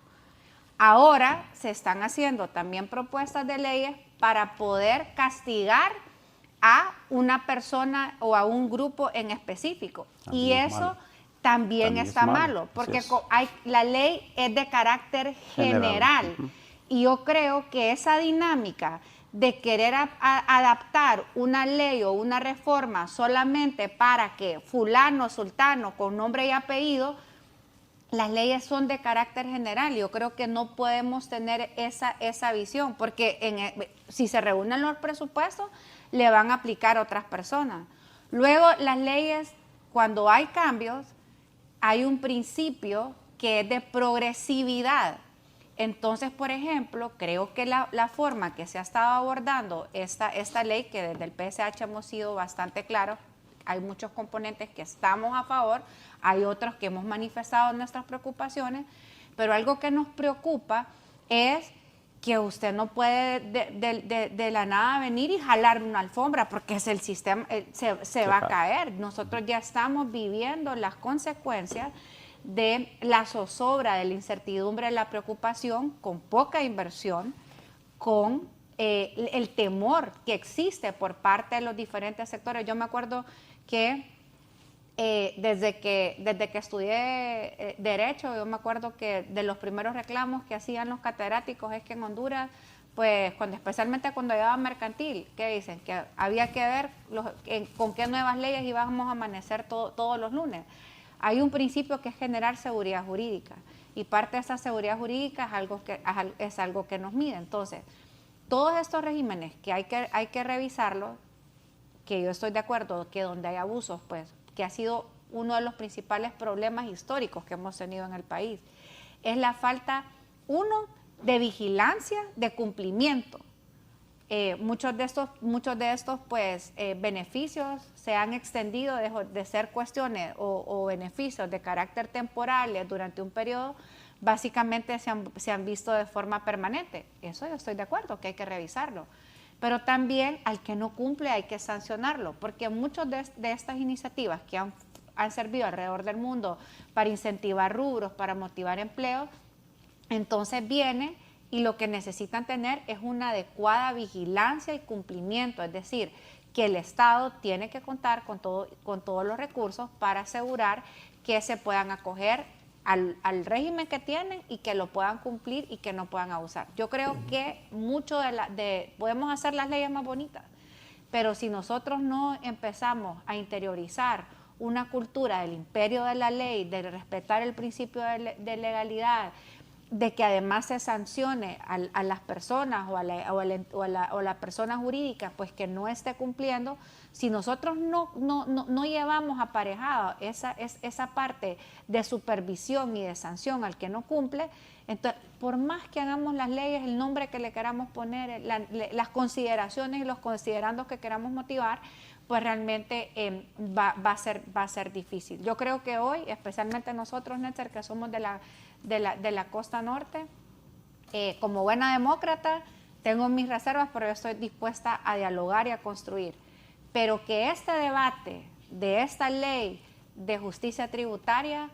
Ahora se están haciendo también propuestas de leyes para poder castigar a una persona o a un grupo en específico. Y eso también está malo, porque la ley es de carácter general. Y yo creo que esa dinámica de querer adaptar una ley o una reforma solamente para que fulano, sultano, con nombre y apellido, las leyes son de carácter general. Yo creo que no podemos tener esa visión, porque si se reúnen los presupuestos, le van a aplicar a otras personas. Luego, las leyes, cuando hay cambios, hay un principio que es de progresividad. Entonces, por ejemplo, creo que la forma que se ha estado abordando esta ley, que desde el PSH hemos sido bastante claros, hay muchos componentes que estamos a favor, hay otros que hemos manifestado nuestras preocupaciones, pero algo que nos preocupa es que usted no puede de la nada venir y jalar una alfombra, porque es el sistema, se va a caer. Nosotros ya estamos viviendo las consecuencias de la zozobra, de la incertidumbre, de la preocupación, con poca inversión, con el temor que existe por parte de los diferentes sectores. Yo me acuerdo que desde que estudié Derecho, yo me acuerdo que de los primeros reclamos que hacían los catedráticos es que en Honduras, pues especialmente cuando llegaba mercantil, ¿qué dicen? Que había que ver con qué nuevas leyes íbamos a amanecer todos los lunes. Hay un principio que es generar seguridad jurídica, y parte de esa seguridad jurídica es algo que nos mide. Entonces, todos estos regímenes que hay que revisarlos, que yo estoy de acuerdo que donde hay abusos, pues que ha sido uno de los principales problemas históricos que hemos tenido en el país, es la falta, de vigilancia, de cumplimiento. Muchos de estos pues, beneficios se han extendido de ser cuestiones o beneficios de carácter temporal durante un periodo, básicamente se han visto de forma permanente. Eso yo estoy de acuerdo, que hay que revisarlo. Pero también al que no cumple hay que sancionarlo, porque muchas de estas iniciativas que han servido alrededor del mundo para incentivar rubros, para motivar empleos, entonces viene y lo que necesitan tener es una adecuada vigilancia y cumplimiento, es decir, que el Estado tiene que contar con todos los recursos para asegurar que se puedan acoger al régimen que tienen y que lo puedan cumplir y que no puedan abusar. Yo creo que mucho podemos hacer las leyes más bonitas, pero si nosotros no empezamos a interiorizar una cultura del imperio de la ley, de respetar el principio de legalidad, de que además se sancione a las personas o a la persona jurídica pues que no esté cumpliendo, si nosotros no llevamos aparejado esa parte de supervisión y de sanción al que no cumple, entonces por más que hagamos las leyes, el nombre que le queramos poner, las consideraciones y los considerandos que queramos motivar, pues realmente va a ser difícil. Yo creo que hoy, especialmente nosotros, Netzer, que somos de la costa norte, como buena demócrata, tengo mis reservas, pero yo estoy dispuesta a dialogar y a construir. Pero que este debate de esta ley de justicia tributaria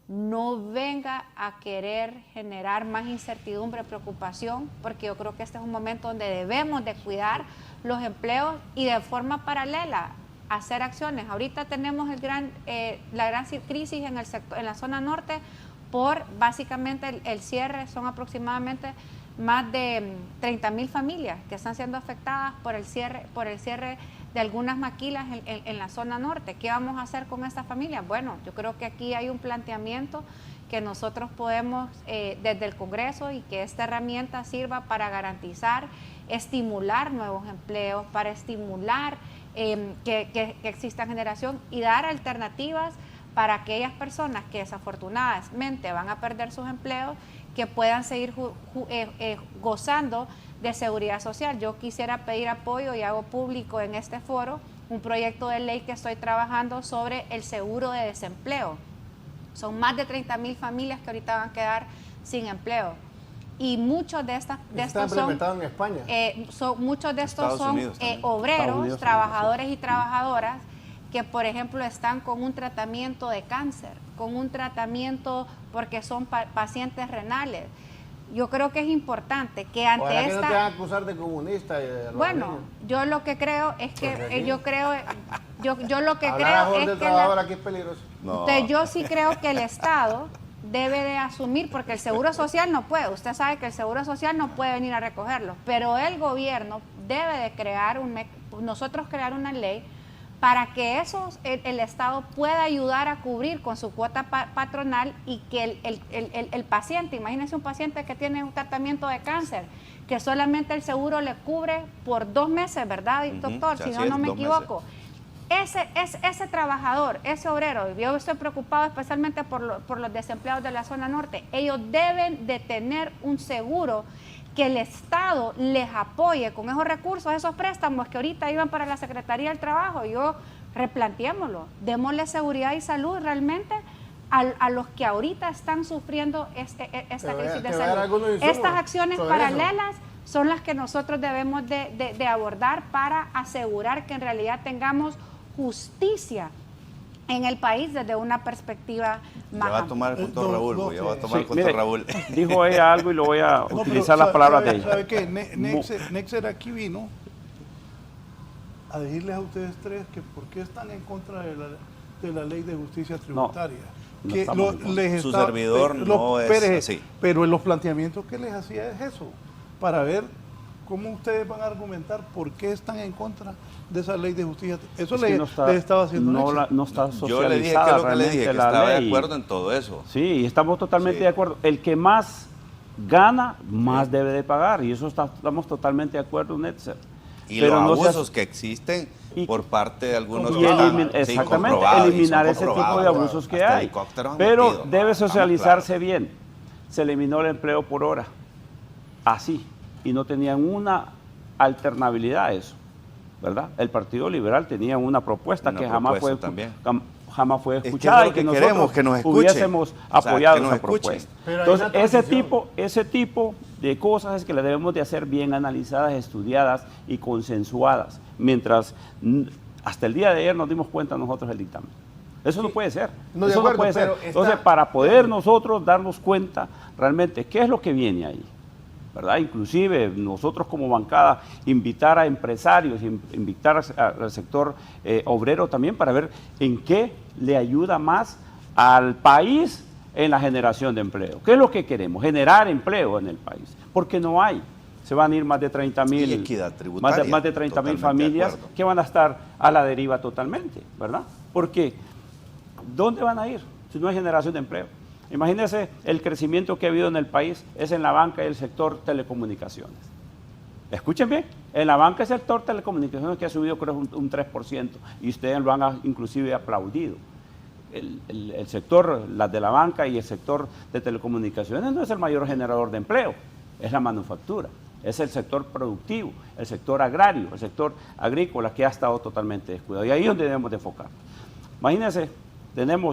no venga a querer generar más incertidumbre, preocupación, porque yo creo que este es un momento donde debemos de cuidar los empleos y de forma paralela hacer acciones. Ahorita tenemos la gran crisis en la zona norte por básicamente el cierre, son aproximadamente más de 30,000 familias que están siendo afectadas por el cierre de algunas maquilas en la zona norte. ¿Qué vamos a hacer con estas familias? Bueno, yo creo que aquí hay un planteamiento que nosotros podemos desde el Congreso y que esta herramienta sirva para garantizar, estimular nuevos empleos, para estimular que exista generación y dar alternativas para aquellas personas que desafortunadamente van a perder sus empleos, que puedan seguir gozando de seguridad social. Yo quisiera pedir apoyo y hago público en este foro un proyecto de ley que estoy trabajando sobre el seguro de desempleo. Son más de 30,000 familias que ahorita van a quedar sin empleo. Y muchos de estos son, en España. Muchos de estos son obreros, trabajadores y trabajadoras que, por ejemplo, están con un tratamiento de cáncer, con un tratamiento porque son pacientes renales. Yo creo que es importante que ante Ojalá esta... que no te van a acusar de comunista. Bueno, yo lo que creo es que... yo lo que Hablar creo es que... aquí es peligroso. No. Entonces, yo sí creo que el Estado debe de asumir, porque el Seguro Social no puede, usted sabe que el Seguro Social no puede venir a recogerlo, pero el gobierno debe de crear nosotros crear una ley para que el Estado pueda ayudar a cubrir con su cuota patronal y que el paciente, imagínense un paciente que tiene un tratamiento de cáncer, que solamente el seguro le cubre por 2 meses, ¿verdad, doctor? Si no me equivoco. Ese trabajador, ese obrero, yo estoy preocupado especialmente por los desempleados de la zona norte, ellos deben de tener un seguro que el Estado les apoye con esos recursos, esos préstamos que ahorita iban para la Secretaría del Trabajo. Yo replanteémoslo, démosle seguridad y salud realmente a los que ahorita están sufriendo esta crisis de salud. Estas acciones paralelas son las que nosotros debemos de abordar para asegurar que en realidad tengamos justicia en el país desde una perspectiva más Ya va a tomar el punto Raúl, ya va a tomar el punto mire, Raúl. Dijo ella algo y lo voy a utilizar las palabras de ella. ¿Sabe qué? Nexer aquí vino a decirles a ustedes tres que por qué están en contra de la ley de justicia tributaria. No que estamos en contra. Su servidor no es así. Pero en los planteamientos que les hacía es eso, para ver cómo ustedes van a argumentar por qué están en contra de esa ley de justicia. Eso les estaba haciendo no está socializada. Yo le dije que lo que le dije, que estaba ley. de acuerdo en todo eso. Sí, estamos totalmente de acuerdo. El que más gana, más debe de pagar. Y eso estamos totalmente de acuerdo, Netzer. Y pero los no abusos que existen por parte de algunos y que están exactamente, comprobados, eliminar ese tipo de abusos que hay. Pero debe socializarse bien. Se eliminó el empleo por hora. Así. Y no tenían una alternabilidad a eso, ¿verdad? El Partido Liberal tenía una propuesta que jamás fue escuchada y que nosotros hubiésemos apoyado esa propuesta. Entonces, ese tipo de cosas es que las debemos de hacer bien analizadas, estudiadas y consensuadas, mientras hasta el día de ayer nos dimos cuenta nosotros del dictamen. Eso no puede ser. Eso no puede ser. Entonces, para poder nosotros darnos cuenta realmente qué es lo que viene ahí, ¿verdad? Inclusive nosotros como bancada invitar a empresarios, invitar al sector obrero también para ver en qué le ayuda más al país en la generación de empleo. ¿Qué es lo que queremos? Generar empleo en el país, porque no hay. Se van a ir más de 30,000 más de 30,000 familias que van a estar a la deriva totalmente, ¿verdad? Porque ¿dónde van a ir si no hay generación de empleo? Imagínense el crecimiento que ha habido en el país, es en la banca y el sector telecomunicaciones. Escuchen bien, en la banca y el sector telecomunicaciones que ha subido creo un 3% y ustedes lo han inclusive aplaudido. El sector, las de la banca y el sector de telecomunicaciones no es el mayor generador de empleo, es la manufactura, es el sector productivo, el sector agrario, el sector agrícola que ha estado totalmente descuidado y ahí es donde debemos de enfocar. Imagínense,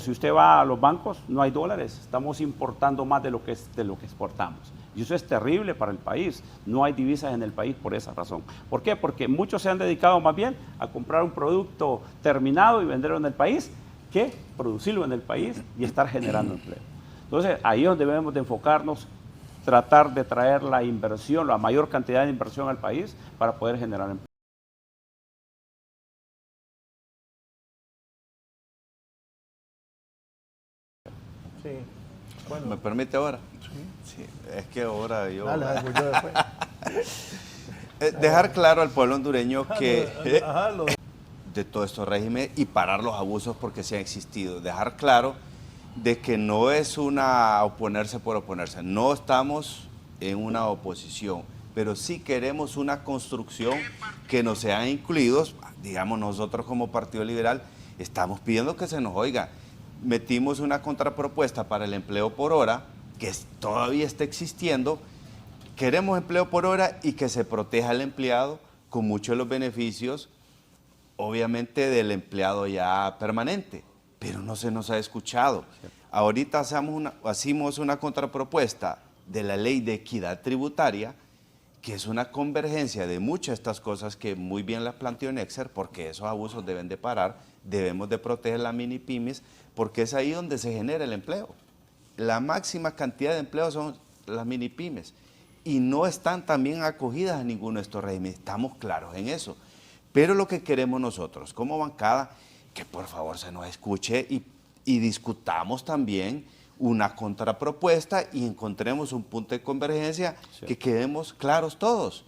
si usted va a los bancos, no hay dólares, estamos importando más de lo que exportamos. Y eso es terrible para el país, no hay divisas en el país por esa razón. ¿Por qué? Porque muchos se han dedicado más bien a comprar un producto terminado y venderlo en el país, que producirlo en el país y estar generando empleo. Entonces, ahí es donde debemos de enfocarnos, tratar de traer la inversión, la mayor cantidad de inversión al país para poder generar empleo. Sí. Bueno. ¿Me permite ahora? Sí. Es que ahora yo... Dale, pues yo después. Dejar claro al pueblo hondureño que... de todos estos regímenes y parar los abusos porque sí han existido. Dejar claro de que no es una oponerse por oponerse. No estamos en una oposición, pero sí queremos una construcción que nos sean incluidos. Digamos, nosotros como Partido Liberal estamos pidiendo que se nos oiga. Metimos una contrapropuesta para el empleo por hora, que todavía está existiendo. Queremos empleo por hora y que se proteja al empleado con muchos de los beneficios, obviamente, del empleado ya permanente, pero no se nos ha escuchado. Ahorita hacemos una contrapropuesta de la ley de equidad tributaria, que es una convergencia de muchas de estas cosas que muy bien las planteó Nexer, porque esos abusos deben de parar, debemos de proteger las mini pymes, porque es ahí donde se genera el empleo. La máxima cantidad de empleo son las mini pymes y no están también acogidas a ninguno de estos regímenes, estamos claros en eso. Pero lo que queremos nosotros como bancada, que por favor se nos escuche y discutamos también una contrapropuesta y encontremos un punto de convergencia, sí, que quedemos claros todos.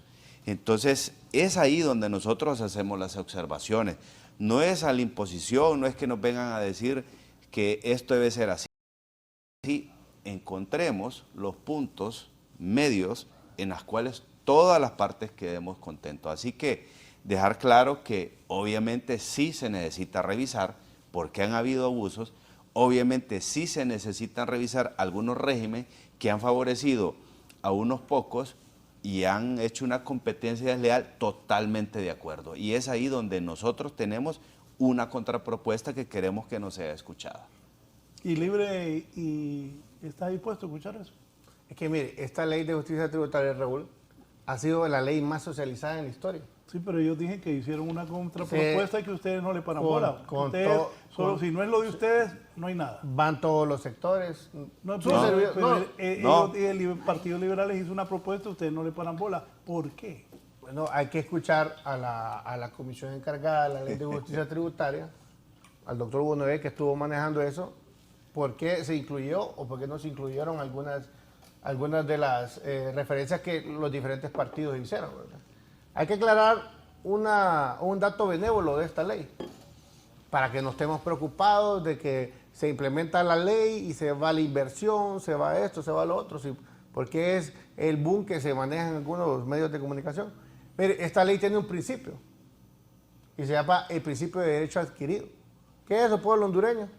Entonces es ahí donde nosotros hacemos las observaciones. No es a la imposición, no es que nos vengan a decir que esto debe ser así. Sí, encontremos los puntos medios en los cuales todas las partes quedemos contentos. Así que dejar claro que obviamente sí se necesita revisar porque han habido abusos, obviamente sí se necesitan revisar algunos regímenes que han favorecido a unos pocos y han hecho una competencia desleal, totalmente de acuerdo. Y es ahí donde nosotros tenemos una contrapropuesta que queremos que nos sea escuchada. ¿Y Libre y está dispuesto a escuchar eso? Es que mire, esta ley de justicia tributaria, Raúl, ha sido la ley más socializada en la historia. Sí, pero ellos dije que hicieron una contrapropuesta y que ustedes no le paran bola. Si no es lo de ustedes, no hay nada. Van todos los sectores. El Partido Liberal les hizo una propuesta, ustedes no le paran bola. ¿Por qué? Bueno, hay que escuchar a la comisión encargada de la ley de justicia tributaria, al doctor Bonové, que estuvo manejando eso, por qué se incluyó o por qué no se incluyeron algunas de las referencias que los diferentes partidos hicieron, ¿verdad? Hay que aclarar un dato benévolo de esta ley, para que no estemos preocupados de que se implementa la ley y se va la inversión, se va esto, se va lo otro, porque es el boom que se maneja en algunos medios de comunicación. Mire, esta ley tiene un principio, y se llama el principio de derecho adquirido. ¿Qué es eso, pueblo hondureño?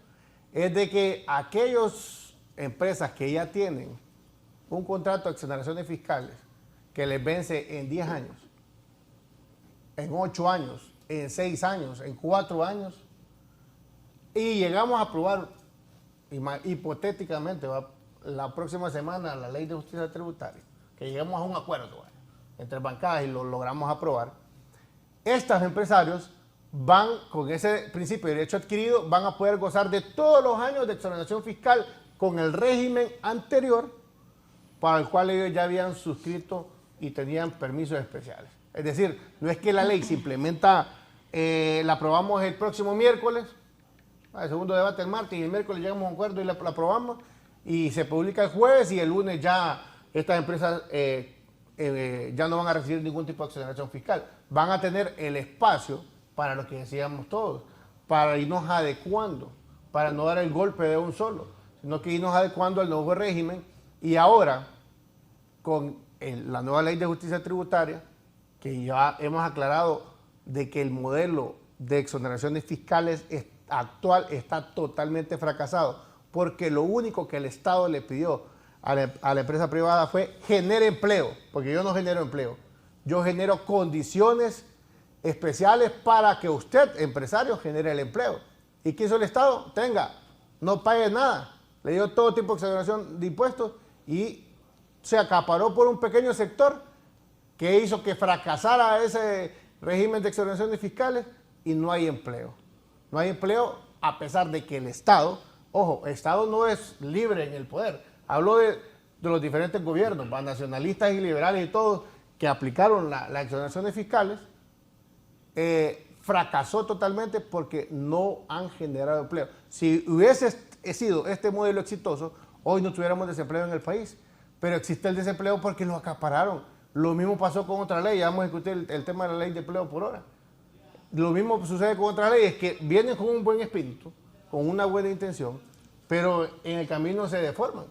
Es de que aquellas empresas que ya tienen un contrato de exoneraciones fiscales que les vence en 10 años, en 8 años, en 6 años, en 4 años, y llegamos a aprobar, hipotéticamente, la próxima semana, la ley de justicia tributaria, que lleguemos a un acuerdo entre bancadas y lo logramos aprobar, estos empresarios van, con ese principio de derecho adquirido, van a poder gozar de todos los años de exoneración fiscal con el régimen anterior para el cual ellos ya habían suscrito y tenían permisos especiales. Es decir, no es que la ley se implementa, la aprobamos el próximo miércoles, el segundo debate el martes, y el miércoles llegamos a un acuerdo y la aprobamos, y se publica el jueves, y el lunes ya estas empresas ya no van a recibir ningún tipo de exoneración fiscal. Van a tener el espacio para lo que decíamos todos, para irnos adecuando, para no dar el golpe de un solo. sino que irnos adecuando al nuevo régimen. Y ahora, con la nueva ley de justicia tributaria, que ya hemos aclarado de que el modelo de exoneraciones fiscales actual está totalmente fracasado, porque lo único que el Estado le pidió a la empresa privada fue genere empleo, porque yo no genero empleo, yo genero condiciones especiales para que usted, empresario, genere el empleo. ¿Y qué hizo el Estado? Tenga, no pague nada, le dio todo tipo de exoneración de impuestos y se acaparó por un pequeño sector que hizo que fracasara ese régimen de exoneraciones fiscales y no hay empleo. No hay empleo a pesar de que el Estado, ojo, el Estado no es libre en el poder. Hablo de los diferentes gobiernos, nacionalistas y liberales y todos, que aplicaron las exoneraciones fiscales, fracasó totalmente porque no han generado empleo. Si hubiese sido este modelo exitoso, hoy no tuviéramos desempleo en el país, pero existe el desempleo porque lo acapararon. Lo mismo pasó con otra ley, ya vamos a discutir el tema de la ley de empleo por hora. Lo mismo sucede con otras leyes que vienen con un buen espíritu, con una buena intención, pero en el camino se deforman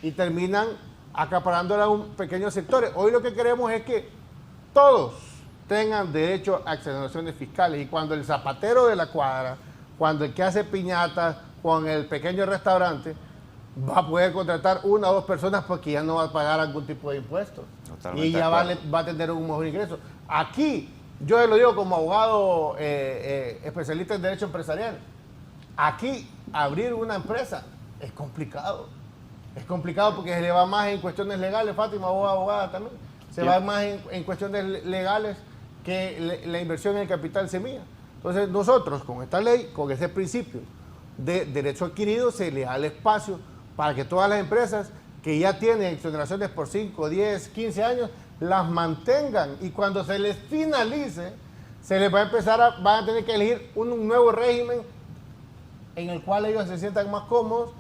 y terminan acaparándola a un pequeño sector. Hoy lo que queremos es que todos tengan derecho a exoneraciones fiscales, y cuando el zapatero de la cuadra, cuando el que hace piñatas, con el pequeño restaurante, va a poder contratar una o dos personas porque ya no va a pagar algún tipo de impuestos. Totalmente y ya va a tener un mejor ingreso. Aquí, yo lo digo como abogado especialista en derecho empresarial, aquí abrir una empresa es complicado. Es complicado porque se le va más en cuestiones legales, Fátima, abogada también, se va más en cuestiones legales que la inversión en el capital semilla. Entonces nosotros con esta ley, con ese principio de derecho adquirido, se le da el espacio para que todas las empresas que ya tienen exoneraciones por 5, 10, 15 años, las mantengan, y cuando se les finalice, se les va a empezar van a tener que elegir un nuevo régimen en el cual ellos se sientan más cómodos,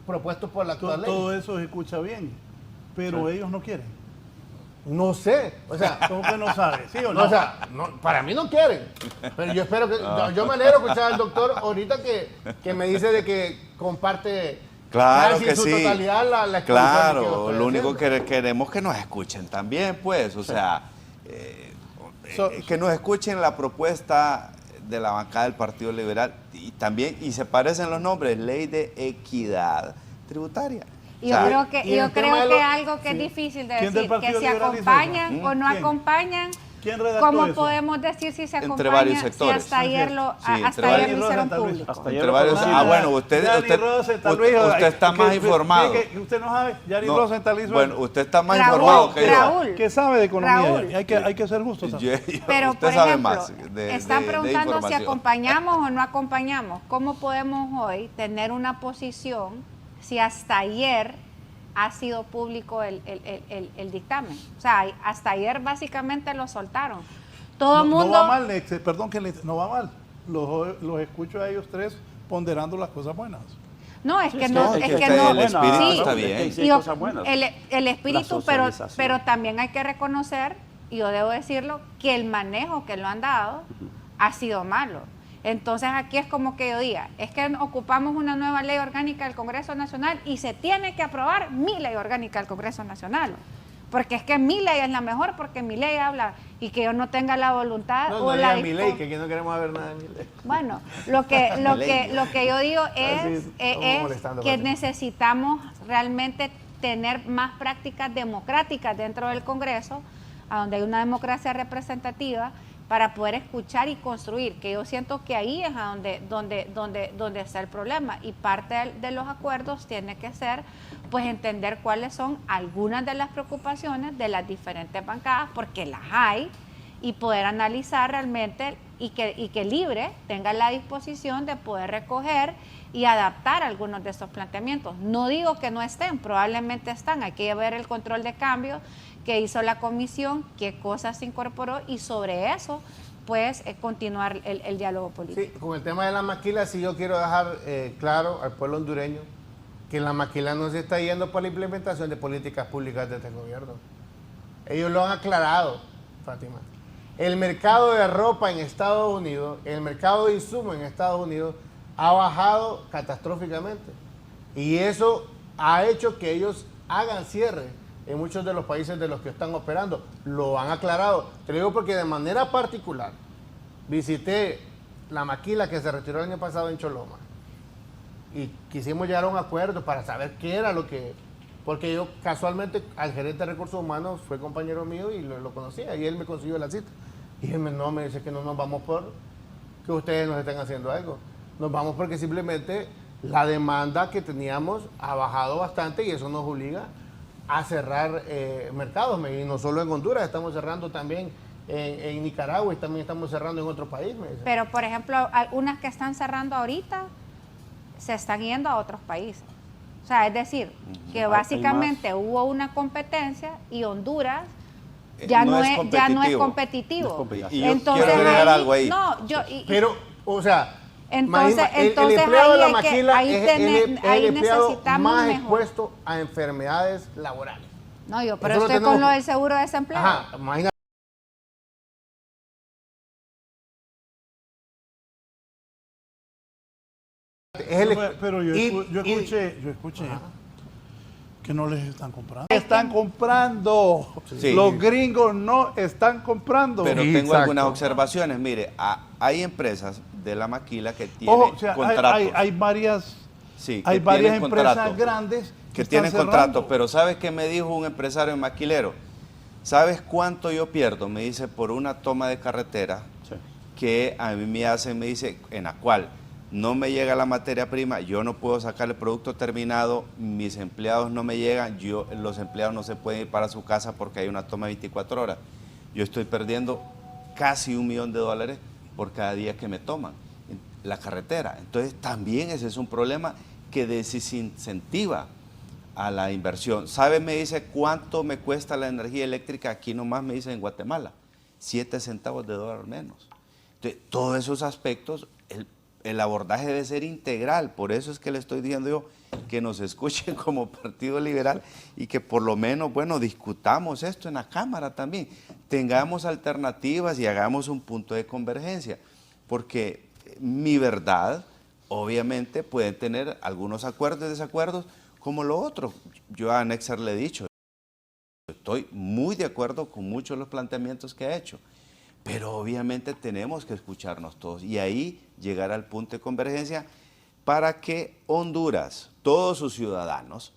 propuesto por la actual ley. Todo eso se escucha bien, pero ellos no quieren. No sé, o sea, ¿cómo que no sabe? ¿Sí o no? O sea, para mí no quieren, pero yo espero que, yo me alegro escuchar al doctor ahorita que me dice de que comparte. Claro casi que en su sí. totalidad la claro, lo único que queremos es que nos escuchen también, pues, o sea, que nos escuchen la propuesta de la bancada del Partido Liberal, y también, y se parecen los nombres, Ley de Equidad Tributaria. Yo creo que algo que es difícil de decir, que si acompañan o no acompañan. ¿Quién redactó ¿Cómo eso? podemos decir si se acompaña? Entre varios sectores. Si hasta ayer lo hicieron público. Entre varios, bueno, usted está más informado. Usted no sabe, Yari Rosenthal hizo. Bueno, usted está más informado que yo. Raúl, ¿Qué sabe de economía? Raúl. Hay que ser justos. Pero, usted por sabe ejemplo, más están preguntando si información. acompañamos o no acompañamos. ¿Cómo podemos hoy tener una posición si hasta ayer ha sido público el dictamen? O sea, hasta ayer básicamente lo soltaron. Todo el mundo... No va mal, perdón que no va mal. Los escucho a ellos tres ponderando las cosas buenas. No, es Sí, que sí, no, es es que que no. el espíritu Sí, está bien. Sí, hay cosas buenas. el espíritu, La pero socialización. también hay que reconocer, y yo debo decirlo, que el manejo que lo han dado ha sido malo. Entonces aquí es como que yo diga, es que ocupamos una nueva ley orgánica del Congreso Nacional y se tiene que aprobar mi ley orgánica del Congreso Nacional. Porque es que mi ley es la mejor, porque mi ley habla, y que yo no tenga la voluntad No o la diga mi ley, que aquí no queremos ver nada de mi ley. Bueno, lo que yo digo es que necesitamos realmente tener más prácticas democráticas dentro del Congreso, a donde hay una democracia representativa, para poder escuchar y construir, que yo siento que ahí es a donde está el problema, y parte de los acuerdos tiene que ser pues entender cuáles son algunas de las preocupaciones de las diferentes bancadas, porque las hay, y poder analizar realmente y que Libre tenga la disposición de poder recoger y adaptar algunos de esos planteamientos. No digo que no estén, probablemente están, hay que ver el control de cambio que hizo la comisión, qué cosas se incorporó, y sobre eso pues continuar el diálogo político. Sí, con el tema de la maquila, sí yo quiero dejar claro al pueblo hondureño que la maquila no se está yendo por la implementación de políticas públicas de este gobierno. Ellos lo han aclarado, Fátima. El mercado de ropa en Estados Unidos, el mercado de insumos en Estados Unidos ha bajado catastróficamente. Y eso ha hecho que ellos hagan cierre en muchos de los países de los que están operando. Lo han aclarado. Te lo digo porque de manera particular visité la maquila que se retiró el año pasado en Choloma y quisimos llegar a un acuerdo para saber qué era lo que... Porque yo casualmente al gerente de recursos humanos fue compañero mío y lo conocía y él me consiguió la cita. Y él me dice que no nos vamos por que ustedes nos estén haciendo algo. Nos vamos porque simplemente la demanda que teníamos ha bajado bastante y eso nos obliga a cerrar mercados. Y no solo en Honduras, estamos cerrando también en Nicaragua y también estamos cerrando en otro país. Pero, por ejemplo, algunas que están cerrando ahorita se están yendo a otros países. O sea, es decir, que básicamente hubo una competencia y Honduras ya no es competitivo. Y yo quiero agregar algo ahí. Pero, o sea, entonces el empleado de la maquila es el empleado necesitamos más mejor. expuesto a enfermedades laborales. No, yo, pero Eso lo estoy tenemos. con lo del seguro de desempleo. Ajá, imagínate. Pero yo escuché que no les están comprando. Están comprando. Sí. Los gringos no están comprando. Pero tengo Exacto. algunas observaciones. Mire, hay empresas de la maquila que tienen Ojo, o sea, contratos. hay varias, Sí, hay que varias tienen empresas contratos, grandes que están tienen cerrando. contratos. Pero ¿sabes qué me dijo un empresario maquilero? ¿Sabes cuánto yo pierdo? Me dice, por una toma de carretera Sí. que a mí me hacen, me dice, en la cual no me llega la materia prima, yo no puedo sacar el producto terminado, mis empleados no me llegan, los empleados no se pueden ir para su casa porque hay una toma de 24 horas. Yo estoy perdiendo casi $1 millón por cada día que me toman la carretera. Entonces también ese es un problema que desincentiva a la inversión. ¿Sabe? Me dice cuánto me cuesta la energía eléctrica aquí nomás, me dice en Guatemala, 7 centavos de dólar menos. Entonces, todos esos aspectos, el abordaje debe ser integral, por eso es que le estoy diciendo yo que nos escuchen como Partido Liberal y que por lo menos, bueno, discutamos esto en la Cámara también, tengamos alternativas y hagamos un punto de convergencia, porque mi verdad, obviamente, pueden tener algunos acuerdos y desacuerdos, como lo otro. Yo a Nexar le he dicho, estoy muy de acuerdo con muchos de los planteamientos que ha hecho, pero obviamente tenemos que escucharnos todos y ahí llegar al punto de convergencia para que Honduras, todos sus ciudadanos,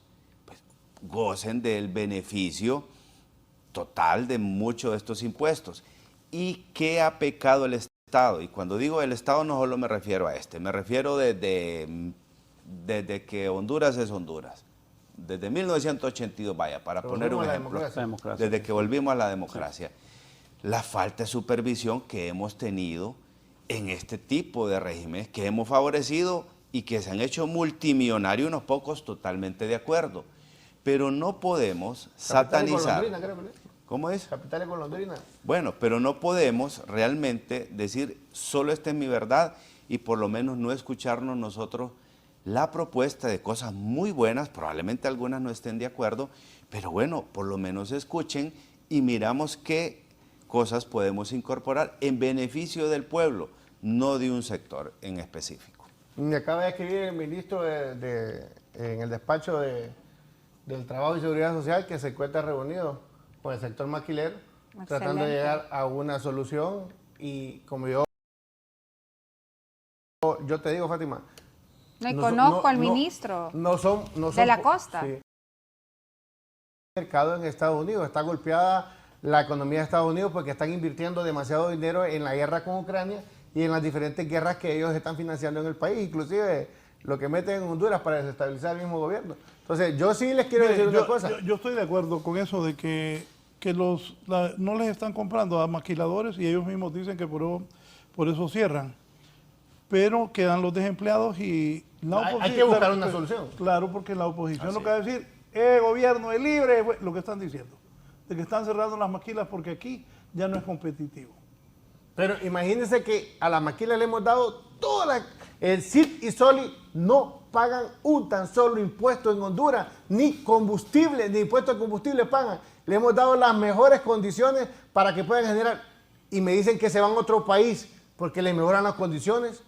pues, gocen del beneficio total de muchos de estos impuestos. ¿Y qué ha pecado el Estado? Y cuando digo el Estado no solo me refiero a me refiero desde que Honduras es Honduras. Desde 1982, vaya, para poner un ejemplo, desde que volvimos a la democracia. Sí. La falta de supervisión que hemos tenido en este tipo de regímenes que hemos favorecido y que se han hecho multimillonarios unos pocos totalmente de acuerdo. Pero no podemos satanizar. ¿Cómo es? Capitales golondrinas. Bueno, pero no podemos realmente decir solo esta es mi verdad y por lo menos no escucharnos nosotros la propuesta de cosas muy buenas, probablemente algunas no estén de acuerdo, pero bueno, por lo menos escuchen y miramos qué cosas podemos incorporar en beneficio del pueblo, no de un sector en específico. Me acaba de escribir el ministro en el despacho del Trabajo y Seguridad Social que se encuentra reunido con el sector maquilero, tratando de llegar a una solución y como yo te digo, Fátima, conozco al ministro de la costa. Sí. El mercado en Estados Unidos está golpeada la economía de Estados Unidos porque están invirtiendo demasiado dinero en la guerra con Ucrania y en las diferentes guerras que ellos están financiando en el país, inclusive lo que meten en Honduras para desestabilizar el mismo gobierno. Entonces, yo sí les quiero decir una cosa. Yo estoy de acuerdo con eso de que no les están comprando a maquiladores y ellos mismos dicen que por eso cierran. Pero quedan los desempleados y la oposición... Hay que buscar una solución. Claro, porque la oposición lo que va a decir, gobierno es libre, lo que están diciendo. De que están cerrando las maquilas porque aquí ya no es competitivo. Pero imagínense que a la maquila le hemos dado el CIP y SOLI no pagan un tan solo impuesto en Honduras, ni combustible, ni impuesto de combustible pagan. Le hemos dado las mejores condiciones para que puedan generar. Y me dicen que se van a otro país porque les mejoran las condiciones.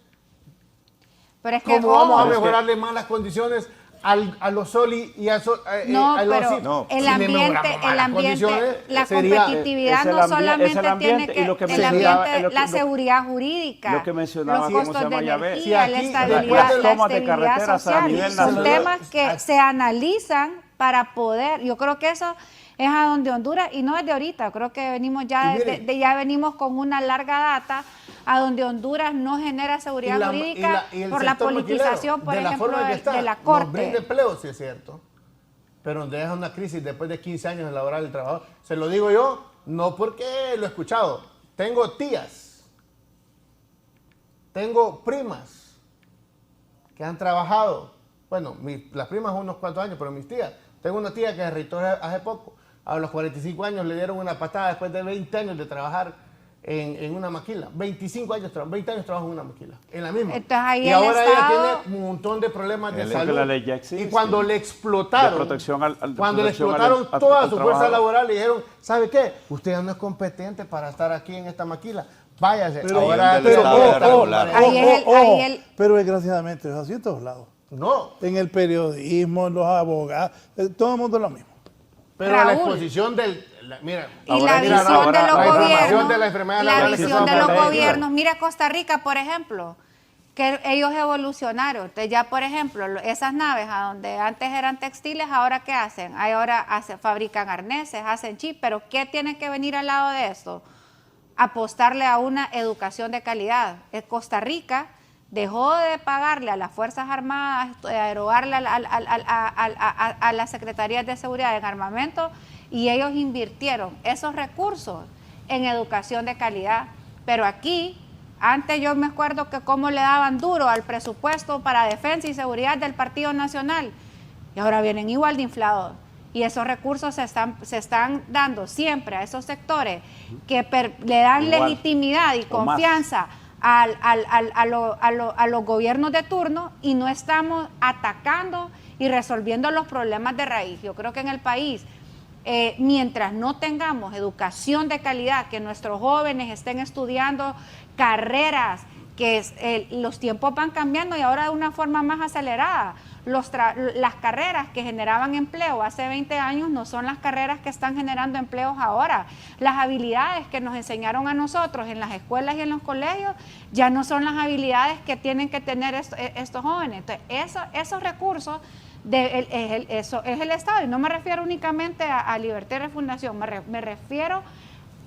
Pero es que, ¿cómo vamos a mejorarle más las condiciones a los Soli y a, No, a los pero CIP. No. el Si le mejoramos más las condiciones, la sería- competitividad es el no ambiente, solamente es el ambiente, tiene que, y lo que el mencionaba, ambiente, lo que- la lo- seguridad jurídica, lo que mencionaba, los ¿cómo se costos de llama, Yahvé? energía, Si la aquí, estabilidad, después de la tomas de estabilidad carreteras a social, nivel son nacional. temas que se analizan para poder, yo creo que eso es a donde Honduras, y no es de ahorita, creo que venimos ya, Y mire, ya venimos con una larga data, a donde Honduras no genera seguridad jurídica y el por la sector politización, maquilero, por de la ejemplo, forma que está, de la nos Corte. brinda empleo, sí es cierto, pero donde deja una crisis después de 15 años en laboral del trabajador. Se lo digo yo, no porque lo he escuchado. Tengo tías, tengo primas que han trabajado. Bueno, las primas unos cuantos años, pero mis tías. Tengo una tía que se retiró hace poco. A los 45 años le dieron una patada después de 20 años de trabajar en una maquila. 20 años trabajo en una maquila, en la misma. Entonces, ahí y el ahora ella Estado- tiene un montón de problemas de Porque salud. la ley ya existe. Y cuando le explotaron, De protección al- de cuando le protección explotaron al toda su fuerza trabajador. laboral, le dijeron, ¿sabe qué? Usted ya no es competente para estar aquí en esta maquila. Váyase. Pero, ahora donde el Estado debe regular. Ahí el- pero desgraciadamente es así en todos lados. No, En el periodismo, en los abogados, todo el mundo es lo mismo. pero Raúl. la exposición del... mira, Y Ahora la mira, visión ahora de los la información gobiernos, de la enfermedad la laboral que visión de estamos los hablando. gobiernos. Mira Costa Rica, por ejemplo, que ellos evolucionaron. Entonces ya, por ejemplo, esas naves a donde antes eran textiles, ¿ahora qué hacen? Ahora fabrican arneses, hacen chips, pero ¿qué tiene que venir al lado de esto? Apostarle a una educación de calidad. Costa Rica dejó de pagarle a las Fuerzas Armadas, erogarle a las Secretarías de Seguridad en armamento, y ellos invirtieron esos recursos en educación de calidad. Pero aquí, antes yo me acuerdo que cómo le daban duro al presupuesto para defensa y seguridad del Partido Nacional, y ahora vienen igual de inflados. Y esos recursos se están dando siempre a esos sectores que le dan Igual, legitimidad y o más. confianza a los gobiernos de turno, y no estamos atacando y resolviendo los problemas de raíz. Yo creo que en el país, mientras no tengamos educación de calidad, que nuestros jóvenes estén estudiando carreras, que los tiempos van cambiando y ahora de una forma más acelerada. Las carreras que generaban empleo hace 20 años no son las carreras que están generando empleos ahora. Las habilidades que nos enseñaron a nosotros en las escuelas y en los colegios ya no son las habilidades que tienen que tener estos jóvenes. Entonces, esos recursos eso es el Estado, y no me refiero únicamente a Libertad y Refundación, me refiero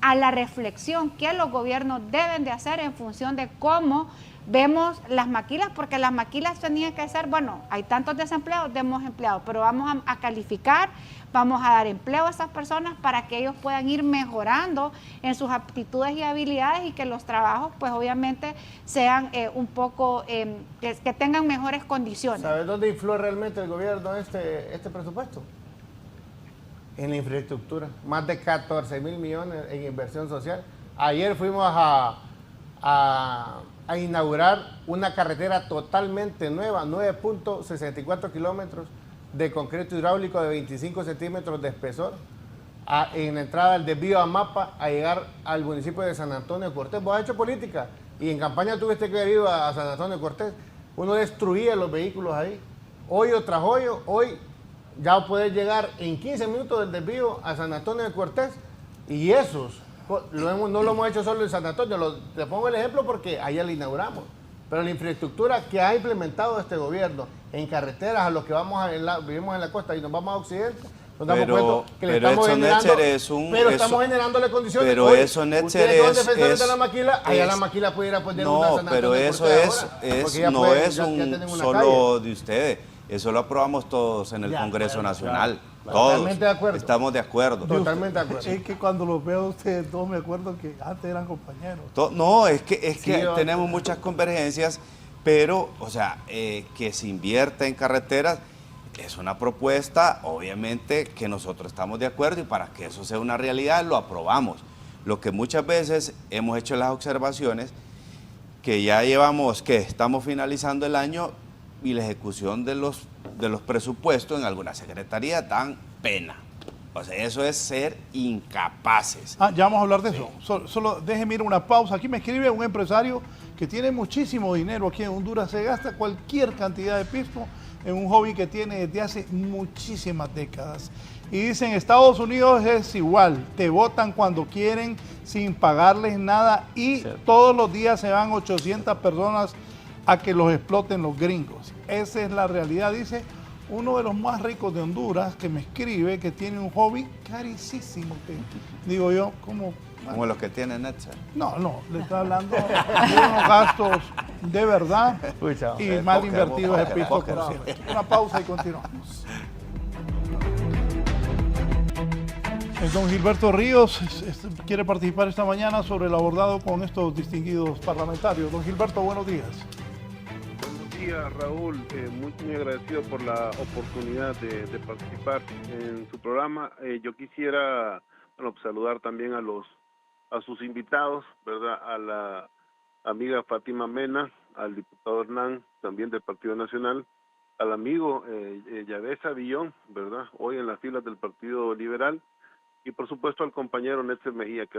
a la reflexión que los gobiernos deben de hacer en función de cómo vemos las maquilas, porque las maquilas tenían que ser, bueno, hay tantos desempleados, demos empleados, pero vamos a calificar, vamos a dar empleo a esas personas para que ellos puedan ir mejorando en sus aptitudes y habilidades, y que los trabajos pues obviamente sean un poco, que tengan mejores condiciones. ¿Sabes dónde influye realmente el gobierno este presupuesto? En la infraestructura. Más de 14,000 millones en inversión social. Ayer fuimos a inaugurar una carretera totalmente nueva, 9.64 kilómetros de concreto hidráulico de 25 centímetros de espesor, en la entrada del desvío a Mapa, a llegar al municipio de San Antonio de Cortés. Vos has hecho política y en campaña tuviste que haber ido a San Antonio de Cortés. Uno destruía los vehículos ahí, hoyo tras hoyo. Hoy ya puedes llegar en 15 minutos del desvío a San Antonio de Cortés, y esos no lo hemos hecho solo en San Antonio. Te pongo el ejemplo porque allá lo inauguramos, pero la infraestructura que ha implementado este gobierno en carreteras, a los que vivimos en la costa y nos vamos a occidente, nos damos cuenta que le estamos generando, estamos generándole condiciones. Pero hoy, eso, Netzer, ustedes son defensores de la maquila, allá es- la maquila pudiera poner No, una San Antonio pero de eso Cortés ahora, porque ya no pueden- es ya un tienen una solo calle. de ustedes. Eso lo aprobamos todos en el Ya, Congreso claro, Nacional. claro. Todos Totalmente de acuerdo. estamos de acuerdo. Totalmente de acuerdo. Es que cuando los veo a ustedes dos me acuerdo que antes eran compañeros. No, es que Sí, tenemos muchas convergencias, pero, o sea, que se invierta en carreteras es una propuesta, obviamente, que nosotros estamos de acuerdo, y para que eso sea una realidad lo aprobamos. Lo que muchas veces hemos hecho las observaciones, que ya estamos finalizando el año y la ejecución de los presupuestos en alguna secretaría dan pena. O sea, eso es ser incapaces. Ya vamos a hablar de eso. Solo déjeme ir una pausa. Aquí me escribe un empresario que tiene muchísimo dinero aquí en Honduras, se gasta cualquier cantidad de pisto, en un hobby que tiene desde hace muchísimas décadas. Y dicen, Estados Unidos es igual, te votan cuando quieren sin pagarles nada y todos los días se van 800 personas a que los exploten los gringos. Esa es la realidad, dice uno de los más ricos de Honduras, que me escribe que tiene un hobby carísimo, que digo yo, como los que tiene Netzer. No, le está hablando de unos gastos de verdad y mal invertidos de piso por cierto. Una pausa y continuamos. Don Gilberto Ríos quiere participar esta mañana sobre el abordado con estos distinguidos parlamentarios. Don Gilberto, buenos días. Buenos días, Raúl. Muy agradecido por la oportunidad de participar en su programa. Yo quisiera saludar también a sus invitados, ¿verdad? A la amiga Fátima Mena, al diputado Hernán, también del Partido Nacional, al amigo Yavés Avillón, ¿verdad? Hoy en las filas del Partido Liberal, y por supuesto al compañero Netzer Mejía, que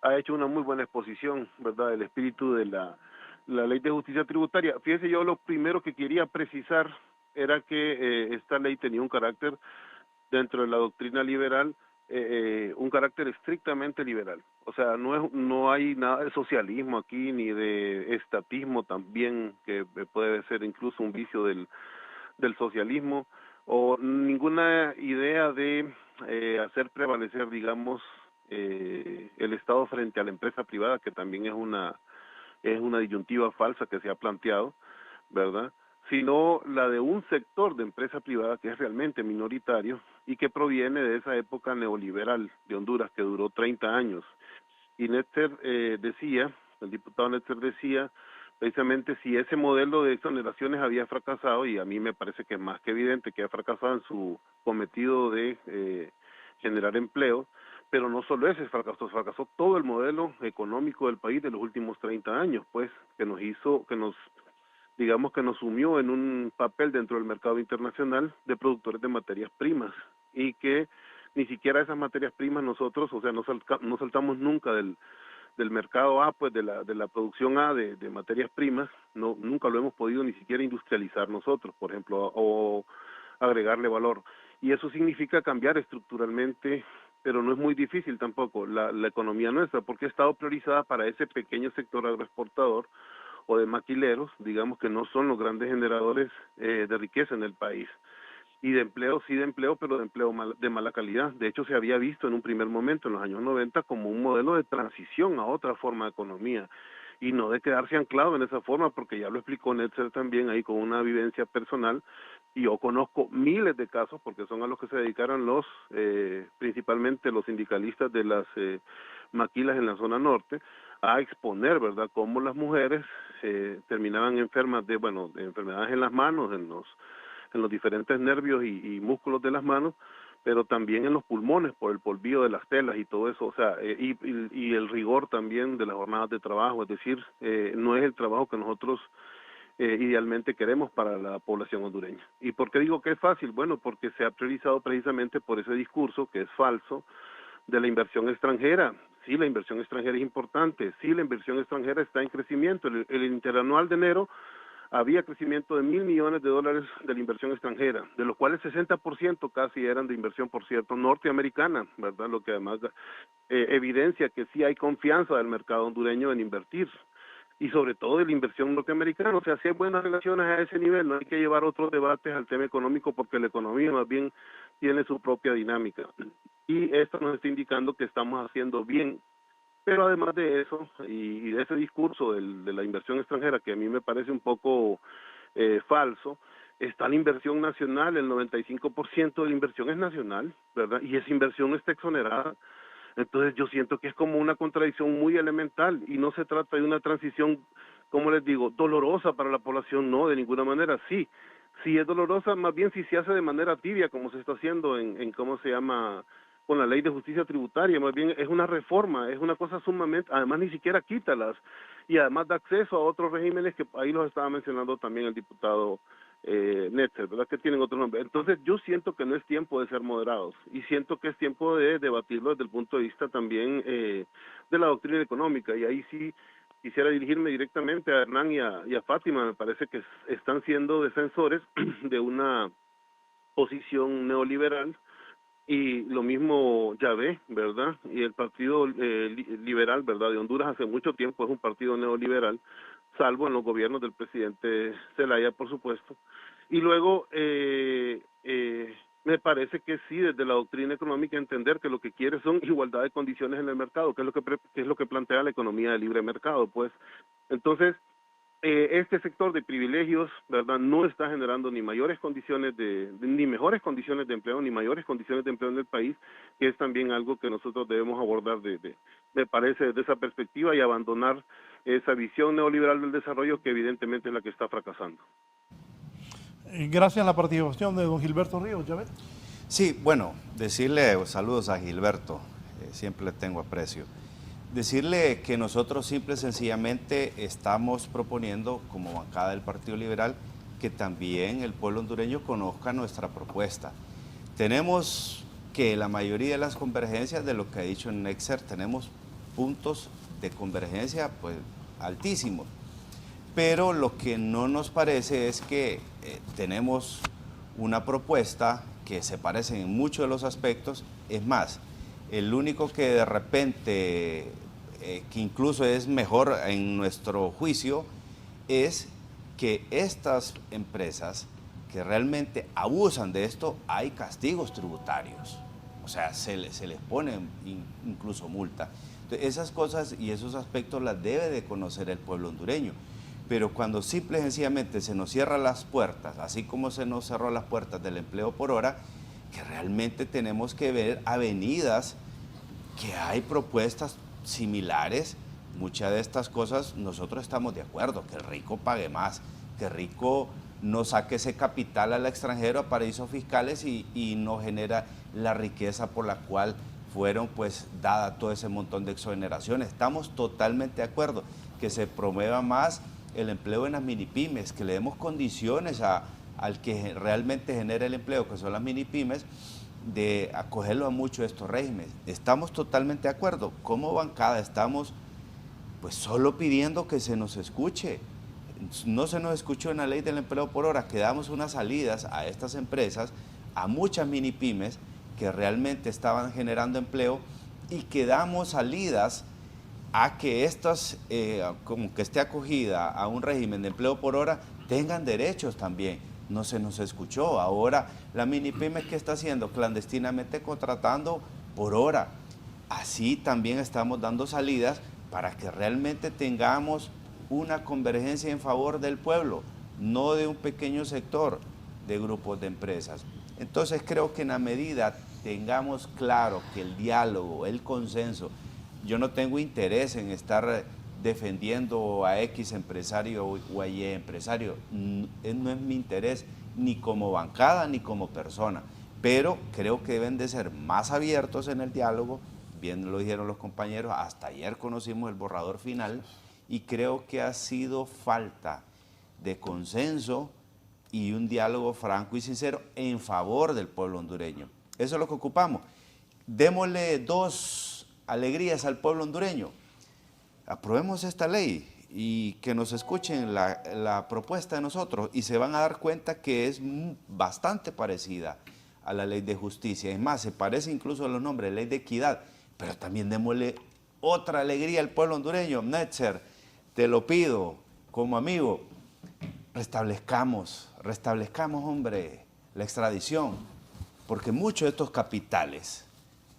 ha hecho una muy buena exposición, ¿verdad?, del espíritu de la Ley de Justicia Tributaria. Fíjese, yo lo primero que quería precisar era que esta ley tenía un carácter, dentro de la doctrina liberal, un carácter estrictamente liberal. O sea, no hay nada de socialismo aquí, ni de estatismo también, que puede ser incluso un vicio del socialismo, o ninguna idea de hacer prevalecer, digamos, el Estado frente a la empresa privada, que también es una disyuntiva falsa que se ha planteado, ¿verdad?, sino la de un sector de empresa privada que es realmente minoritario y que proviene de esa época neoliberal de Honduras que duró 30 años. Y Netzer decía, el diputado Netzer decía, precisamente si ese modelo de exoneraciones había fracasado, y a mí me parece que es más que evidente que ha fracasado en su cometido de generar empleo, pero no solo ese fracasó todo el modelo económico del país de los últimos 30 años, pues, que nos sumió en un papel dentro del mercado internacional de productores de materias primas, y que ni siquiera esas materias primas nosotros, o sea, no saltamos nunca del mercado A, pues de la producción A de materias primas, nunca lo hemos podido ni siquiera industrializar nosotros, por ejemplo, o agregarle valor. Y eso significa cambiar estructuralmente, pero no es muy difícil tampoco, la economía nuestra, porque ha estado priorizada para ese pequeño sector agroexportador o de maquileros, digamos, que no son los grandes generadores de riqueza en el país. Y de empleo, sí de empleo, pero de empleo de mala calidad. De hecho, se había visto en un primer momento, en los años 90, como un modelo de transición a otra forma de economía, y no de quedarse anclado en esa forma, porque ya lo explicó Netzer también ahí con una vivencia personal, y yo conozco miles de casos, porque son a los que se dedicaron principalmente los sindicalistas de las maquilas en la zona norte, a exponer, ¿verdad?, cómo las mujeres terminaban enfermas de enfermedades en las manos, en los diferentes nervios y músculos de las manos, pero también en los pulmones por el polvillo de las telas y todo eso, o sea, y el rigor también de las jornadas de trabajo, es decir, no es el trabajo que nosotros idealmente queremos para la población hondureña. ¿Y por qué digo que es fácil? Bueno, porque se ha priorizado precisamente por ese discurso que es falso de la inversión extranjera. Sí, la inversión extranjera es importante, sí, la inversión extranjera está en crecimiento. El interanual de enero había crecimiento de $1.000 millones de la inversión extranjera, de los cuales 60% casi eran de inversión, por cierto, norteamericana, ¿verdad? Lo que además evidencia que sí hay confianza del mercado hondureño en invertir, y sobre todo de la inversión norteamericana. O sea, si hay buenas relaciones a ese nivel, no hay que llevar otros debates al tema económico, porque la economía más bien tiene su propia dinámica. Y esto nos está indicando que estamos haciendo bien. Pero además de eso, y de ese discurso de la inversión extranjera, que a mí me parece un poco falso, está la inversión nacional. El 95% de la inversión es nacional, ¿verdad? Y esa inversión no está exonerada. Entonces yo siento que es como una contradicción muy elemental, y no se trata de una transición, como les digo, dolorosa para la población, no, de ninguna manera. Sí es dolorosa, más bien si se hace de manera tibia, como se está haciendo en ¿cómo se llama?, con la Ley de Justicia Tributaria. Más bien es una reforma, es una cosa sumamente, además ni siquiera quítalas, y además da acceso a otros regímenes que ahí los estaba mencionando también el diputado Netzer, ¿verdad?, que tienen otro nombre. Entonces yo siento que no es tiempo de ser moderados, y siento que es tiempo de debatirlo desde el punto de vista también de la doctrina económica, y ahí sí quisiera dirigirme directamente a Hernán y a Fátima. Me parece que están siendo defensores de una posición neoliberal, y lo mismo Yahvé, ¿verdad? Y el Partido Liberal, ¿verdad?, de Honduras hace mucho tiempo es un partido neoliberal, salvo en los gobiernos del presidente Zelaya, por supuesto. Y luego me parece que sí, desde la doctrina económica, entender que lo que quiere son igualdad de condiciones en el mercado, que es lo que plantea la economía de libre mercado, pues. Entonces, este sector de privilegios, ¿verdad?, no está generando ni mayores condiciones ni mejores condiciones de empleo, ni mayores condiciones de empleo en el país, que es también algo que nosotros debemos abordar me parece, desde esa perspectiva, y abandonar esa visión neoliberal del desarrollo, que evidentemente es la que está fracasando. Gracias a la participación de don Gilberto Ríos. ¿Ya ves? Sí, bueno, decirle saludos a Gilberto, siempre le tengo aprecio. Decirle que nosotros simple y sencillamente estamos proponiendo, como bancada del Partido Liberal, que también el pueblo hondureño conozca nuestra propuesta. Tenemos que la mayoría de las convergencias, de lo que ha dicho Nexer, tenemos puntos de convergencia pues altísimos. Pero lo que no nos parece es que tenemos una propuesta que se parece en muchos de los aspectos. Es más, el único que de repente, que incluso es mejor en nuestro juicio, es que estas empresas que realmente abusan de esto, hay castigos tributarios. O sea, se les pone incluso multa. Entonces, esas cosas y esos aspectos las debe de conocer el pueblo hondureño. Pero cuando simple y sencillamente se nos cierran las puertas, así como se nos cerró las puertas del empleo por hora, que realmente tenemos que ver avenidas que hay propuestas similares. Muchas de estas cosas nosotros estamos de acuerdo, que el rico pague más, que el rico no saque ese capital al extranjero, a paraísos fiscales y no genera la riqueza por la cual fueron pues dadas todo ese montón de exoneraciones. Estamos totalmente de acuerdo que se promueva más el empleo en las minipymes, que le demos condiciones al que realmente genera el empleo, que son las minipymes, de acogerlo a muchos de estos regímenes. Estamos totalmente de acuerdo. Como bancada estamos pues solo pidiendo que se nos escuche. No se nos escuchó en la ley del empleo por hora, que damos unas salidas a estas empresas, a muchas minipymes que realmente estaban generando empleo, y que damos salidas a que estas, como que esté acogida a un régimen de empleo por hora, tengan derechos también. No se nos escuchó. Ahora la minipyme que está haciendo clandestinamente contratando por hora. Así también estamos dando salidas para que realmente tengamos una convergencia en favor del pueblo, no de un pequeño sector de grupos de empresas. Entonces creo que en la medida tengamos claro que el diálogo, el consenso, yo no tengo interés en estar defendiendo a X empresario o a Y empresario, no es mi interés ni como bancada ni como persona, pero creo que deben de ser más abiertos en el diálogo. Bien lo dijeron los compañeros, hasta ayer conocimos el borrador final y creo que ha sido falta de consenso y un diálogo franco y sincero en favor del pueblo hondureño. Eso es lo que ocupamos. Démosle dos alegrías al pueblo hondureño. Aprobemos esta ley y que nos escuchen la propuesta de nosotros, y se van a dar cuenta que es bastante parecida a la ley de justicia. Es más, se parece incluso a los nombres, ley de equidad, pero también démosle otra alegría al pueblo hondureño. Netzer, te lo pido como amigo, restablezcamos, hombre, la extradición, porque muchos de estos capitales,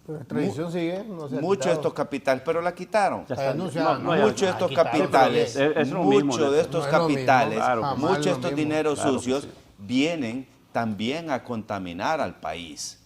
pero la tradición sigue, no se ha muchos de quitado. estos capitales, pero la quitaron. Muchos de estos quitaron, capitales, muchos de estos capitales, claro, muchos de estos mismo. dineros Claro que sucios sí. vienen también a contaminar al país.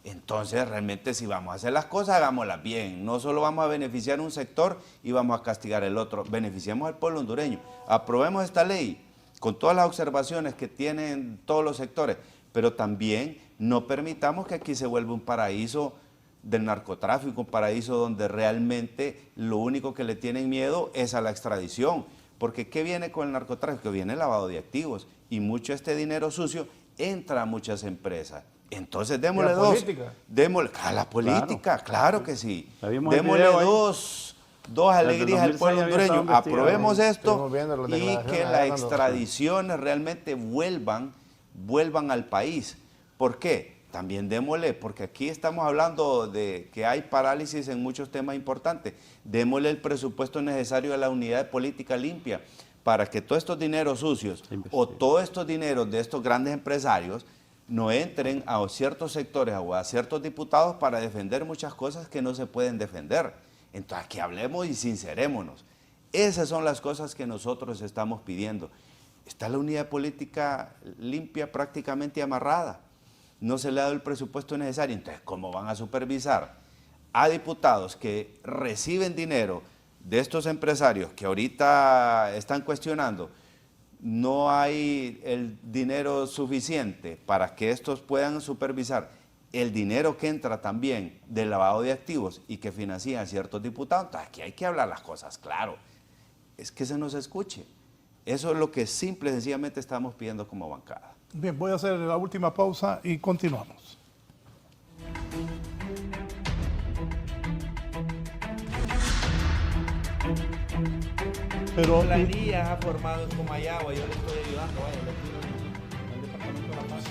Entonces, realmente, si vamos a hacer las cosas, hagámoslas bien. No solo vamos a beneficiar un sector y vamos a castigar el otro. Beneficiemos al pueblo hondureño. Aprobemos esta ley con todas las observaciones que tienen todos los sectores, pero también no permitamos que aquí se vuelva un paraíso del narcotráfico, un paraíso donde realmente lo único que le tienen miedo es a la extradición. Porque ¿qué viene con el narcotráfico? Viene el lavado de activos, y mucho este dinero sucio entra a muchas empresas. Entonces démosle ¿Y la dos. política? Démosle a la política, claro que sí. La vimos en Démosle video ahí. dos dos alegrías al pueblo 2006 había hondureño. estado Aprobemos esto Estuvimos viendo las y que declaraciones las allá cuando- extradiciones realmente vuelvan al país. ¿Por qué? También démosle, porque aquí estamos hablando de que hay parálisis en muchos temas importantes. Démosle el presupuesto necesario a la unidad de política limpia para que todos estos dineros sucios o todos estos dineros de estos grandes empresarios no entren a ciertos sectores o a ciertos diputados para defender muchas cosas que no se pueden defender. Entonces, que hablemos y sincerémonos. Esas son las cosas que nosotros estamos pidiendo. Está la unidad política limpia prácticamente amarrada. No se le ha dado el presupuesto necesario. Entonces, ¿cómo van a supervisar a diputados que reciben dinero de estos empresarios que ahorita están cuestionando? No hay el dinero suficiente para que estos puedan supervisar el dinero que entra también del lavado de activos y que financian a ciertos diputados. Entonces, aquí hay que hablar las cosas claro. Es que se nos escuche. Eso es lo que simple y sencillamente estamos pidiendo como bancada. Bien, voy a hacer la última pausa y continuamos. Pero Planillas ha formado en Comayagua, yo le estoy ayudando, vaya, le pido al Departamento de la Paz.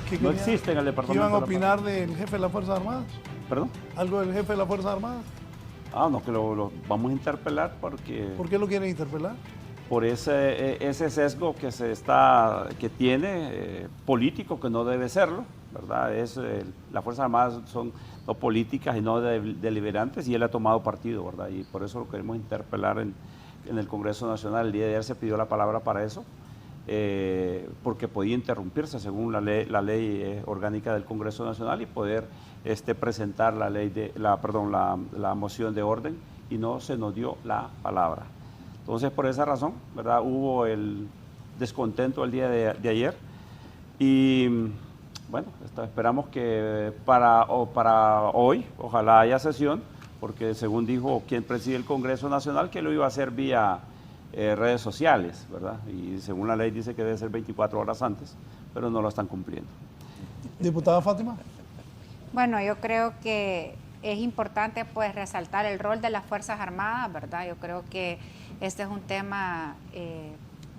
¿qué No querían- existe en el ¿qué Departamento iban a de la Paz. opinar del jefe de las Fuerzas Armadas? ¿Perdón? ¿Algo del jefe de las Fuerzas Armadas? No, que lo vamos a interpelar porque ¿Por qué lo quieren interpelar? por ese sesgo que tiene político, que no debe serlo, ¿verdad? Las Fuerzas Armadas son no políticas y no deliberantes, y él ha tomado partido, ¿verdad? Y por eso lo queremos interpelar en el Congreso Nacional. El día de ayer se pidió la palabra para eso, porque podía interrumpirse según la ley orgánica del Congreso Nacional y poder presentar la moción de orden, y no se nos dio la palabra. Entonces, por esa razón, ¿verdad? Hubo el descontento el día de ayer, y bueno, esperamos que para hoy, ojalá haya sesión, porque según dijo quien preside el Congreso Nacional, que lo iba a hacer vía redes sociales, ¿verdad? Y según la ley dice que debe ser 24 horas antes, pero no lo están cumpliendo. Diputada Fátima. Bueno, yo creo que es importante pues resaltar el rol de las Fuerzas Armadas, ¿verdad? Yo creo que este es un tema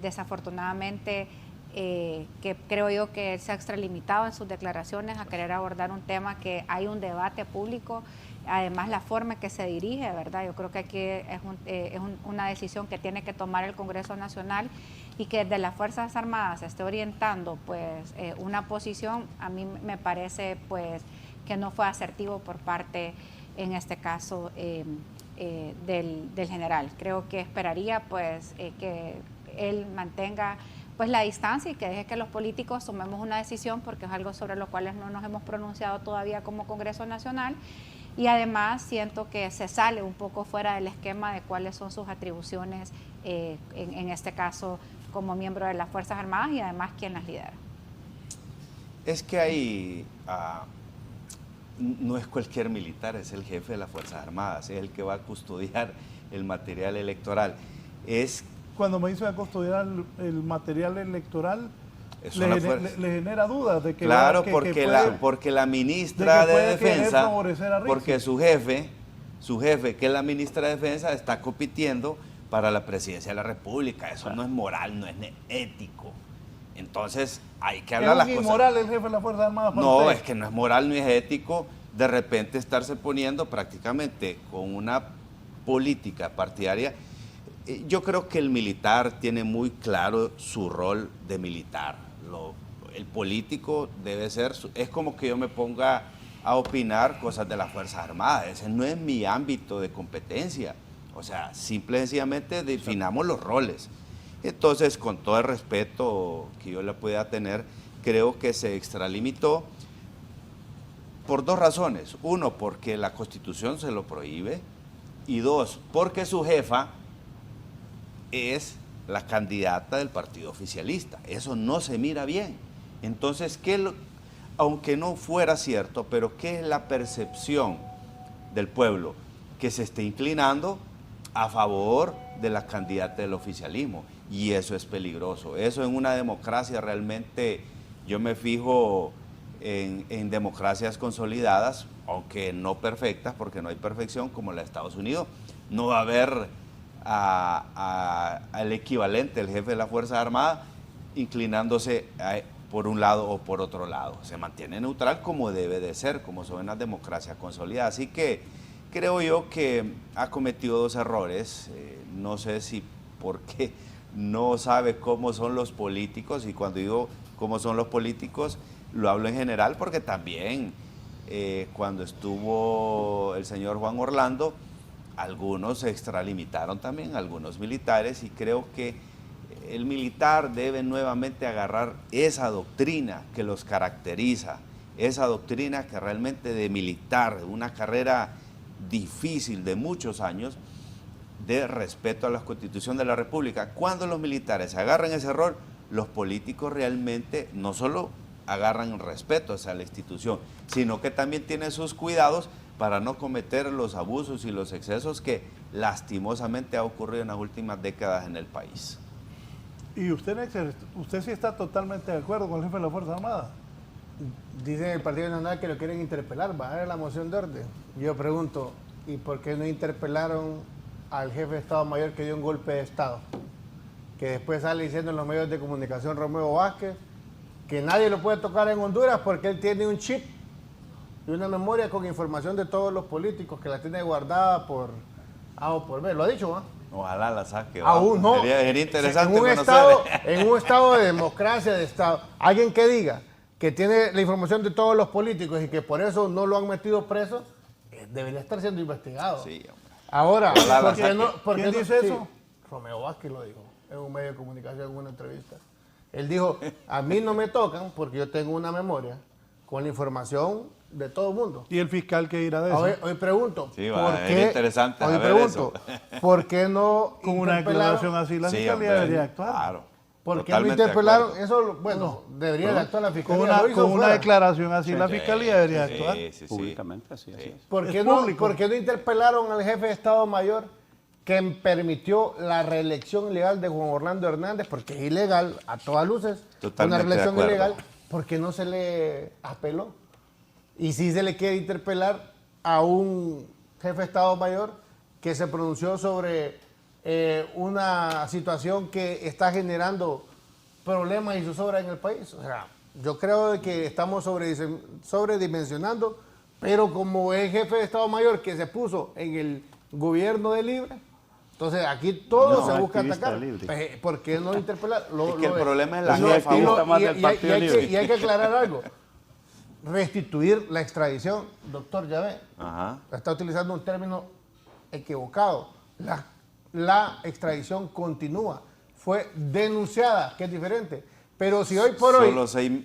desafortunadamente que creo yo que él se ha extralimitado en sus declaraciones a querer abordar un tema que hay un debate público, además la forma en que se dirige, ¿verdad? Yo creo que aquí es una decisión que tiene que tomar el Congreso Nacional, y que desde las Fuerzas Armadas se esté orientando pues una posición, a mí me parece pues que no fue asertivo por parte, en este caso, del general. Creo que esperaría pues que él mantenga pues la distancia y que deje que los políticos tomemos una decisión, porque es algo sobre lo cual no nos hemos pronunciado todavía como Congreso Nacional, y además siento que se sale un poco fuera del esquema de cuáles son sus atribuciones, en este caso como miembro de las Fuerzas Armadas, y además quién las lidera. Es que hay, no es cualquier militar, es el jefe de las Fuerzas Armadas, es el que va a custodiar el material electoral. Cuando me dicen a custodiar el material electoral, Es le una fuerza. le genera dudas de que... Claro, que porque la de ministra que de puede querer Defensa, favorecer a Rixi. porque su jefe, que es la ministra de Defensa, está compitiendo para la presidencia de la República. Eso no es moral, no es ético. Entonces, hay que hablar las ¿Es cosas. inmoral el jefe de las Fuerzas Armadas? para No, usted? es que no es moral ni es ético de repente estarse poniendo prácticamente con una política partidaria. Yo creo que el militar tiene muy claro su rol de militar. El político debe ser, es como que yo me ponga a opinar cosas de las Fuerzas Armadas. Ese no es mi ámbito de competencia. O sea, simple y sencillamente definamos los roles. Entonces, con todo el respeto que yo le pueda tener, creo que se extralimitó por dos razones. Uno, porque la Constitución se lo prohíbe, y dos, porque su jefa es la candidata del partido oficialista. Eso no se mira bien. Entonces, aunque no fuera cierto, pero ¿qué es la percepción del pueblo? Que se esté inclinando a favor de la candidata del oficialismo, y eso es peligroso. Eso en una democracia realmente, yo me fijo en democracias consolidadas, aunque no perfectas, porque no hay perfección como la de Estados Unidos. No va a haber al equivalente, el jefe de las Fuerzas Armadas, inclinándose por un lado o por otro lado. Se mantiene neutral como debe de ser, como son las democracias consolidadas. Así que creo yo que ha cometido 2 errores. No sé si porque no sabe cómo son los políticos, y cuando digo cómo son los políticos, lo hablo en general porque también cuando estuvo el señor Juan Orlando, algunos se extralimitaron también, algunos militares, y creo que el militar debe nuevamente agarrar esa doctrina que los caracteriza, esa doctrina que realmente de militar, una carrera difícil de muchos años, de respeto a la Constitución de la República. Cuando los militares agarran ese error, los políticos realmente no solo agarran respeto hacia la institución, sino que también tienen sus cuidados para no cometer los abusos y los excesos que lastimosamente ha ocurrido en las últimas décadas en el país. ¿Y usted, Nexer, usted sí está totalmente de acuerdo con el jefe de las Fuerzas Armadas? Dicen el Partido Nacional que lo quieren interpelar, bajar la moción de orden. Yo pregunto, ¿y por qué no interpelaron al jefe de Estado Mayor que dio un golpe de Estado? Que después sale diciendo en los medios de comunicación Romeo Vázquez que nadie lo puede tocar en Honduras porque él tiene un chip y una memoria con información de todos los políticos, que la tiene guardada por A o por B. ¿Lo ha dicho, ¿no? Ojalá la saque. Aún no. Sería interesante en un estado de democracia, de Estado, alguien que diga que tiene la información de todos los políticos y que por eso no lo han metido preso, debería estar siendo investigado. Sí, hombre. Ahora, ¿Quién dice eso? Romeo Vázquez lo dijo en un medio de comunicación, en una entrevista. Él dijo, a mí no me tocan porque yo tengo una memoria con la información de todo el mundo. ¿Y el fiscal qué dirá de eso? Hoy pregunto, Sí, interesante hoy saber pregunto, ¿por qué no Con una declaración así la Sí, fiscalía hombre, debería actuar. Claro. ¿Por qué no Totalmente de interpelaron? acuerdo. Eso, bueno, debería de actuar la fiscalía. Con una declaración así la fiscalía debería actuar. Sí. Públicamente, así es. ¿Por Es qué no interpelaron al jefe de Estado Mayor que permitió la reelección ilegal de Juan Orlando Hernández? Porque es ilegal, a todas luces, Totalmente una reelección de acuerdo. ilegal. ¿Por qué no se le apeló? Y si se le quiere interpelar a un jefe de Estado Mayor que se pronunció sobre una situación que está generando problemas y zozobra en el país. O sea, yo creo de que estamos sobredimensionando, pero como es jefe de Estado Mayor que se puso en el gobierno de Libre, entonces aquí todo se busca activista atacar. Libre. ¿Por qué no interpelar? Es que el problema es la Y no- jefa, y no- activista más y- del y- Partido y hay que- Libre. y hay que aclarar algo. Restituir la extradición, doctor Llavé, Ajá. está utilizando un término equivocado. La extradición continúa. Fue denunciada, que es diferente. Pero si hoy por hoy...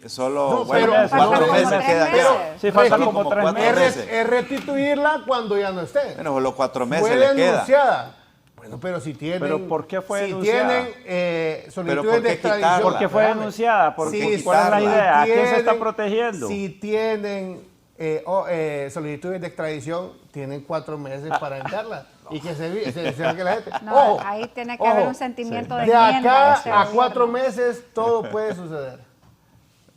Solo pero- 4 pero- meses pero- quedan pero- ya. Sí, faltan Restu- como 3 cuatro meses. meses. es restituirla cuando ya no esté. Bueno, los 4 meses Fue le queda. denunciada. Bueno, pero si tienen... ¿Pero por qué fue si denunciada? tienen ¿por solicitudes qué de extradición... quitarla? ¿Por qué fue Espérame. denunciada? ¿Por Sí, qué? ¿Cuál es la si idea? ¿A quién se está tienen- protegiendo? Si tienen solicitudes de extradición, tienen 4 meses para enviarlas. Y que se que la gente... No, Ojo, ahí tiene que haber ojo, un sentimiento de de enmienda este acá a 4 gobierno. meses todo puede suceder.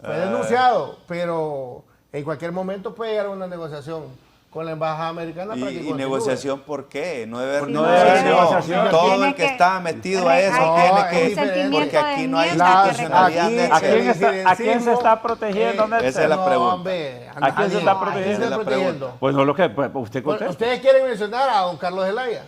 Fue denunciado, pero en cualquier momento puede llegar a una negociación con la embajada americana para que ¿Y continúe. negociación por qué? No debe haber No debe haber negociación. Todo Tiene el que que- está metido a eso hay tiene un que... sentimiento Porque aquí no hay de enmienda que institucionalidad, aquí- Nexer. ¿A quién se está protegiendo, Nexer? Esa es la pregunta. hombre, ¿A quién se está ¿a quién protegiendo? se está protegiendo? Pues no lo que pues, usted Bueno, contesta. ¿ustedes quieren mencionar a don Carlos Zelaya?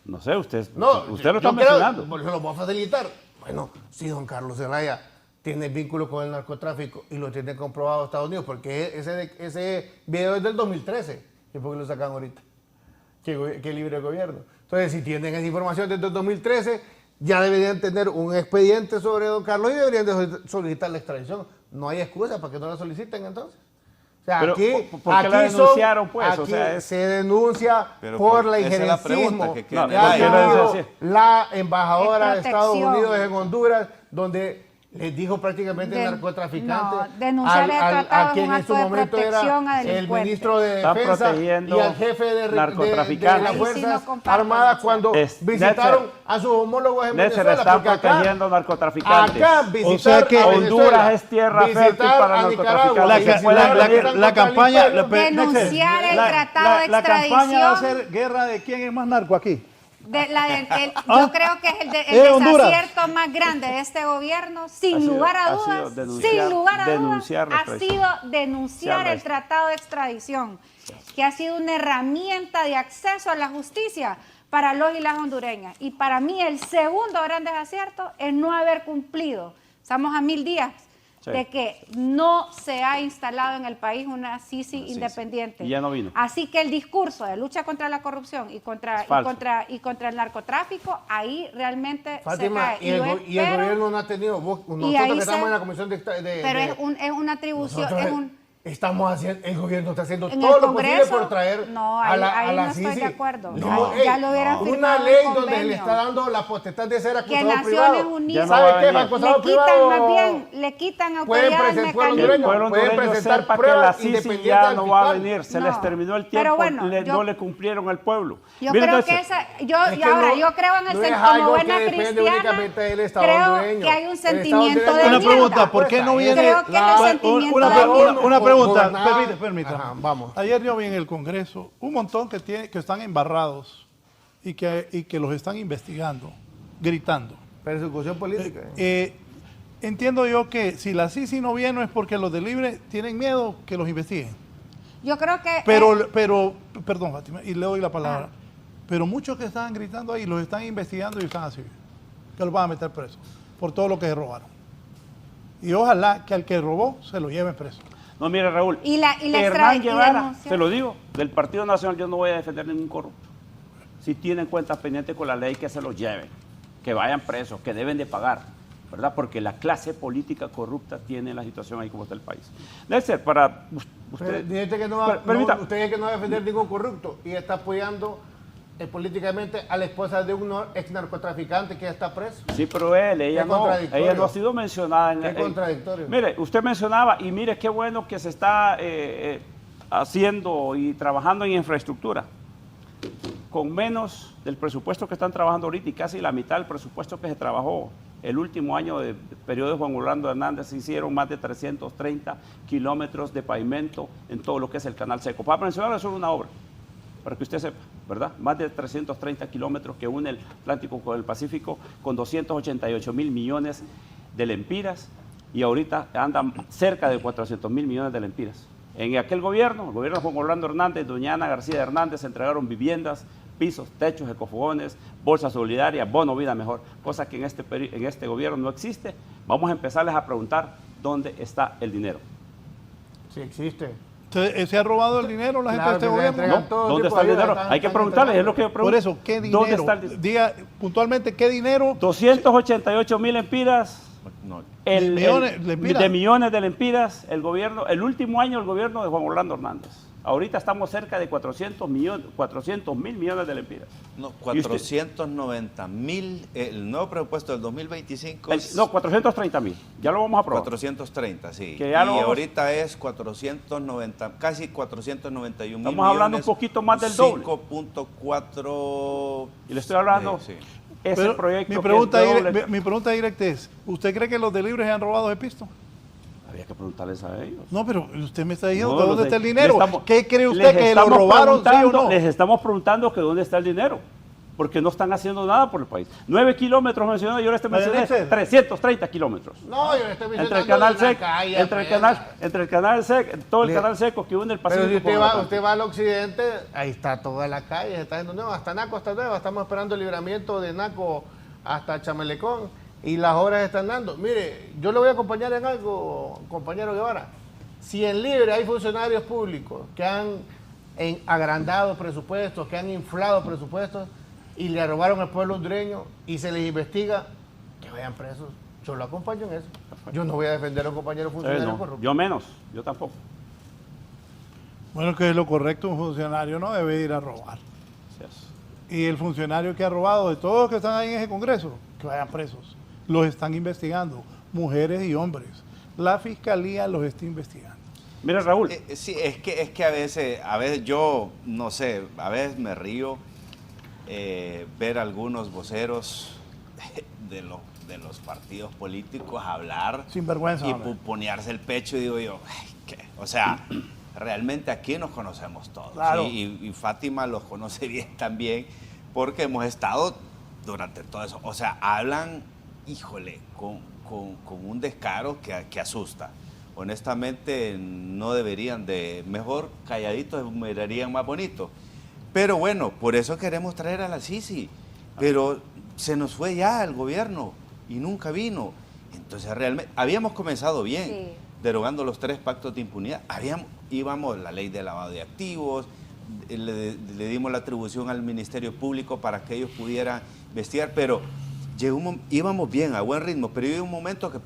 No sé, usted No, usted lo yo está creo- mencionando. pues, lo voy a facilitar. Bueno, si don Carlos Zelaya tiene vínculo con el narcotráfico y lo tiene comprobado Estados Unidos, porque ese video es del 2013. ¿Y por qué lo sacan ahorita? Que libre gobierno. Entonces, si tienen esa información desde el 2013, ya deberían tener un expediente sobre don Carlos y deberían de solicitar la extradición. No hay excusa para que no la soliciten entonces. O sea, Pero, aquí, ¿por qué la aquí denunciaron, pues? aquí O sea, es- se denuncia Pero por la esa es la pregunta injerencismo que No, queda que en el ha aire. quiero tenido decir- la embajadora de Es Estados protección. Unidos en Honduras, donde Les dijo prácticamente el narcotraficante. No, denunciar el tratado es un acto de protección a el delincuentes. ministro de Están Defensa protegiendo y al jefe de narcotraficantes. las Ahí sí Fuerzas no comparto, Armadas Nelson. cuando visitaron a sus homólogos en Netzer, Venezuela. están porque acá, protegiendo narcotraficantes. acá visitar O sea que a Venezuela, Honduras es tierra visitar fértil para a Nicaragua, narcotraficantes. La- visitar la- a Irán la contra campaña- el imperio. Denunciar el tratado de La campaña va a extradición. ser guerra de quién es más narco aquí. Yo creo que es el Honduras. desacierto más grande de este gobierno, Ha sin sido- lugar a ha sido dudas, denunciar- sin lugar a dudas, denunciar la ha extradición. sido denunciar el Sí, tratado de extradición, que ha sido una herramienta de acceso a la justicia para los y las hondureñas. Y para mí el segundo gran desacierto es no haber cumplido. Estamos a 1000 días Sí. de que no se ha instalado en el país una CICI independiente. Y ya no vino. Así que el discurso de lucha contra la corrupción y contra, Es falso. y contra el narcotráfico, ahí realmente Fátima, se cae. y el espero- gobierno no ha tenido, nosotros ahí que estamos se- en la comisión de... pero es una atribución, nosotros es un... estamos haciendo, el gobierno está haciendo En todo el lo posible Congreso, por traer no, a la ahí no CICI. estoy de acuerdo. No, Ya lo hubieran una firmado el ley donde convenio. le está dando la potestad de ser Que acusado Naciones privado. Unidas Ya no va a ¿Sabe qué? venir. Acusado le quitan privado. más bien, le quitan Pueden autoridades presentar pueblo Que el hondureño, pueblo pueden hondureño presentar sepa que pruebas la CICI independientes ya del no va a fiscal. venir, se No. les terminó el Pero tiempo, bueno, no le cumplieron al pueblo. Yo Miren, creo Netzer, que esa, yo, Es y que ahora no- yo creo en el no es como algo buena que depende cristiana, únicamente del Estado creo hondureño. que hay un El Estado sentimiento hondureño- de Una mierda. pregunta, ¿por qué no viene? Creo que el sentimiento una, de mierda. una pregunta, Gobernada- permítame. Ajá, vamos. Ayer yo vi en el Congreso un montón que están embarrados y que los están investigando, gritando. Persecución política. Entiendo yo que si la CICI no viene es porque los de Libre tienen miedo que los investiguen. Yo creo que... Pero, perdón, Fátima, y le doy la palabra. Pero muchos que estaban gritando ahí los están investigando y están así, que los van a meter presos por todo lo que se robaron. Y ojalá que al que robó se lo lleven preso. No, mire, Raúl, Y la Hernán Guevara, denuncia. se lo digo, del Partido Nacional yo no voy a defender ningún corrupto. Si tienen cuentas pendientes con la ley, que se los lleven, que vayan presos, que deben de pagar, ¿verdad? Porque la clase política corrupta tiene la situación ahí como está el país. Netzer, para usted... Dice que Permita. usted dice que no va a defender ningún corrupto y está apoyando políticamente a la esposa de un ex narcotraficante que ya está preso. Sí, pero ella no ha sido mencionada. Qué contradictorio. Mire, usted mencionaba, y mire qué bueno que se está haciendo y trabajando en infraestructura. Con menos del presupuesto que están trabajando ahorita y casi la mitad del presupuesto que se trabajó el último año de periodo de Juan Orlando Hernández, se hicieron más de 330 kilómetros de pavimento en todo lo que es el Canal Seco. Para mencionar solo una obra, para que usted sepa, ¿verdad? Más de 330 kilómetros que une el Atlántico con el Pacífico, con 288.000 millones de lempiras, y ahorita andan cerca de 400.000 millones de lempiras. En aquel gobierno, el gobierno de Juan Orlando Hernández, doña Ana García Hernández, entregaron viviendas, pisos, techos, ecofogones, bolsa solidaria, bono vida mejor, cosa que en este gobierno no existe. Vamos a empezarles a preguntar dónde está el dinero. Sí existe. ¿Se ha robado el dinero la gente Claro de este que se gobierno? entregan No, todo ¿dónde tipo está el de ayuda, dinero? Hay que preguntarles, es lo que yo pregunto. Por eso, ¿qué dinero? ¿Dónde está el dinero? Diga puntualmente qué dinero. 288.000 lempiras. No, De millones de lempiras, el gobierno, el último año el gobierno de Juan Orlando Hernández. Ahorita estamos cerca de 400.000 millones de lempiras. no, ¿Y usted? 490.000, el nuevo presupuesto del 2025 es No, 430.000. Ya lo vamos a aprobar. 430, sí. Que ya y lo vamos- ahorita es 490, casi 491 mil Estamos hablando un poquito más del doble. 5.4. Y le estoy hablando, Sí. ese Pero proyecto mi que pregunta, es doble. mi pregunta directa es, ¿usted cree que los de Libre se han robado ese pisto? Había que preguntarles a ellos. No, pero usted me está diciendo No, ¿de dónde los está el de- dinero? le estamos- ¿Qué cree les usted que lo estamos robaron, sí o preguntando- no? Les estamos preguntando que dónde está el dinero, porque no están haciendo nada por el país. 9 kilómetros mencionó, yo les mencioné Netzer. 330 kilómetros. No, yo le estoy Entre el mencionando canal de la seco, calle, entre el pues. canal seco, todo el Le- canal seco que une el Pero Pacífico. si usted con el va, Atlántico. usted va al occidente, ahí está toda la calle, se está haciendo nuevo, hasta Naco está nueva, estamos esperando el libramiento de Naco hasta Chamelecón y las horas están dando. Mire, yo le voy a acompañar en algo, compañero Guevara. Si en Libre hay funcionarios públicos que han agrandado presupuestos, que han inflado presupuestos y le robaron al pueblo hondureño y se les investiga, que vayan presos. Yo lo acompaño en eso. Yo no voy a defender a un compañero funcionario No, corrupto. yo menos, yo tampoco. Bueno, que es lo correcto, un funcionario no debe ir a robar. Así es. Y el funcionario que ha robado, de todos los que están ahí en ese Congreso, que vayan presos. Los están investigando. mujeres y hombres. La Fiscalía los está investigando. Mira, Raúl. Sí, es que a veces yo, no sé, a veces me río ver algunos voceros de los partidos políticos hablar Sin vergüenza, y hombre. puponearse el pecho y digo yo, ay, ¿qué? O sea, realmente aquí nos conocemos todos. Claro. ¿Sí? Y Fátima los conoce bien también porque hemos estado durante todo eso. O sea, hablan, híjole, con un descaro que asusta. Honestamente no deberían mejor calladitos, mirarían más bonito. Pero bueno, por eso queremos traer a la Sisi. Pero se nos fue ya el gobierno y nunca vino. Entonces realmente habíamos comenzado bien, Sí. derogando los 3 pactos de impunidad. Íbamos la ley de lavado de activos, le dimos la atribución al Ministerio Público para que ellos pudieran investigar, pero íbamos bien, a buen ritmo, pero llegó un momento que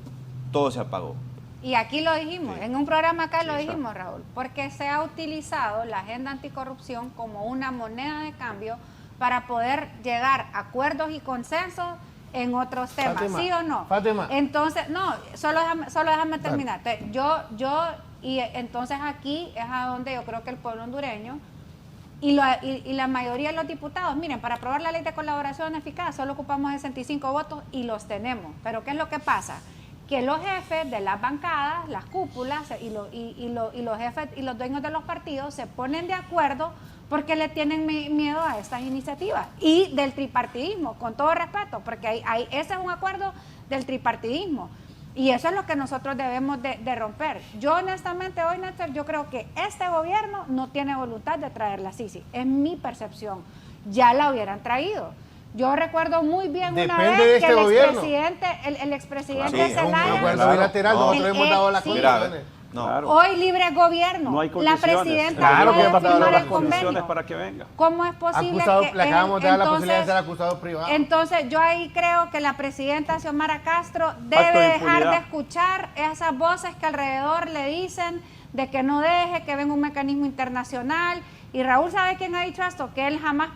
todo se apagó. Y aquí lo dijimos, en un programa acá lo Sí, dijimos, Raúl, porque se ha utilizado la agenda anticorrupción como una moneda de cambio para poder llegar a acuerdos y consensos en otros temas, Fátima, ¿sí o no? Fátima. Entonces, no, solo déjame terminar. Y entonces aquí es a donde yo creo que el pueblo hondureño y la mayoría de los diputados, miren, para aprobar la ley de colaboración eficaz solo ocupamos 65 votos y los tenemos. Pero ¿qué es lo que pasa? Que los jefes de las bancadas, las cúpulas y los jefes y los dueños de los partidos se ponen de acuerdo porque le tienen miedo a estas iniciativas y del tripartidismo, con todo respeto, porque ese es un acuerdo del tripartidismo y eso es lo que nosotros debemos de romper. Yo honestamente hoy, Néstor, yo creo que este gobierno no tiene voluntad de traer la Sisi, es mi percepción, ya la hubieran traído. Yo recuerdo muy bien una Depende vez de que este el gobierno. expresidente Sí, es un Zelaya, acuerdo bilateral, nosotros hemos dado las sí. condiciones. No. Claro. Hoy libre gobierno, No hay la condiciones. presidenta Claro puede que hemos dado firmar las el condiciones convenio. para que venga. ¿Cómo es posible Acusado, que le acabamos de dar la entonces- posibilidad de ser acusado privado. Entonces yo ahí creo que la presidenta Xiomara Castro de debe dejar impunidad. de escuchar esas voces que alrededor le dicen de que no deje, que venga un mecanismo internacional. Y Raúl, ¿sabe quién ha dicho esto? Que él jamás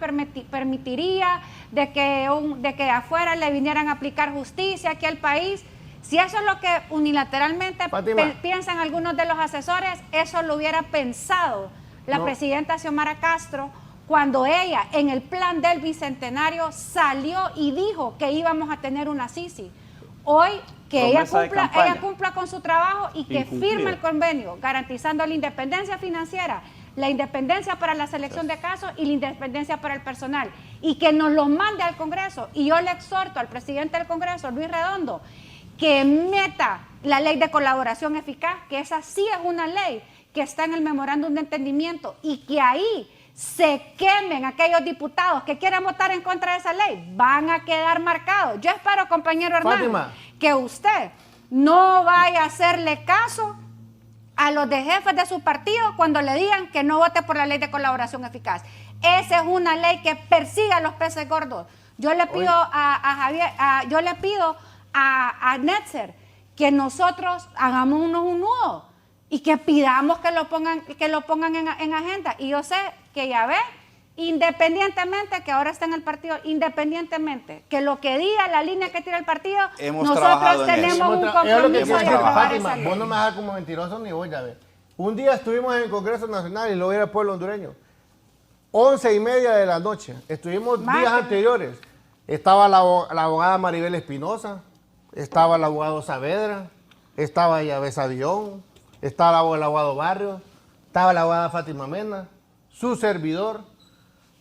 permitiría de que afuera le vinieran a aplicar justicia aquí al país. Si eso es lo que unilateralmente Fátima. piensan algunos de los asesores, eso lo hubiera pensado la No. presidenta Xiomara Castro cuando ella en el plan del Bicentenario salió y dijo que íbamos a tener una Sisi. Hoy que Promesa de campaña. ella cumpla con su trabajo y que Incumplida. firme el convenio garantizando la independencia financiera, la independencia para la selección de casos y la independencia para el personal y que nos lo mande al Congreso. Y yo le exhorto al presidente del Congreso, Luis Redondo, que meta la ley de colaboración eficaz, que esa sí es una ley que está en el memorándum de entendimiento y que ahí se quemen aquellos diputados que quieran votar en contra de esa ley, van a quedar marcados. Yo espero, compañero Hernán, Fátima. que usted no vaya a hacerle caso a los de jefes de su partido cuando le digan que no vote por la ley de colaboración eficaz. Esa es una ley que persigue a los peces gordos. Yo le pido a Javier, yo le pido a Netzer que nosotros hagamos un nudo y que pidamos que lo pongan en agenda. Y yo sé que ya ve, independientemente que ahora está en el partido, independientemente que lo que diga la línea que tira el partido, Hemos nosotros trabajado en eso. tenemos un Es lo que compromiso quiero de decir, aprobar Fátima, esa ley. vos no me dejas como mentiroso ni vos, ya ves. Un día estuvimos en el Congreso Nacional y lo era el pueblo hondureño. 11:30 de la noche. Estuvimos días Marca. anteriores. Estaba la abogada Maribel Espinosa, estaba el abogado Saavedra, estaba Yavés Avión, estaba el abogado Barrios, estaba la abogada Fátima Mena, su servidor,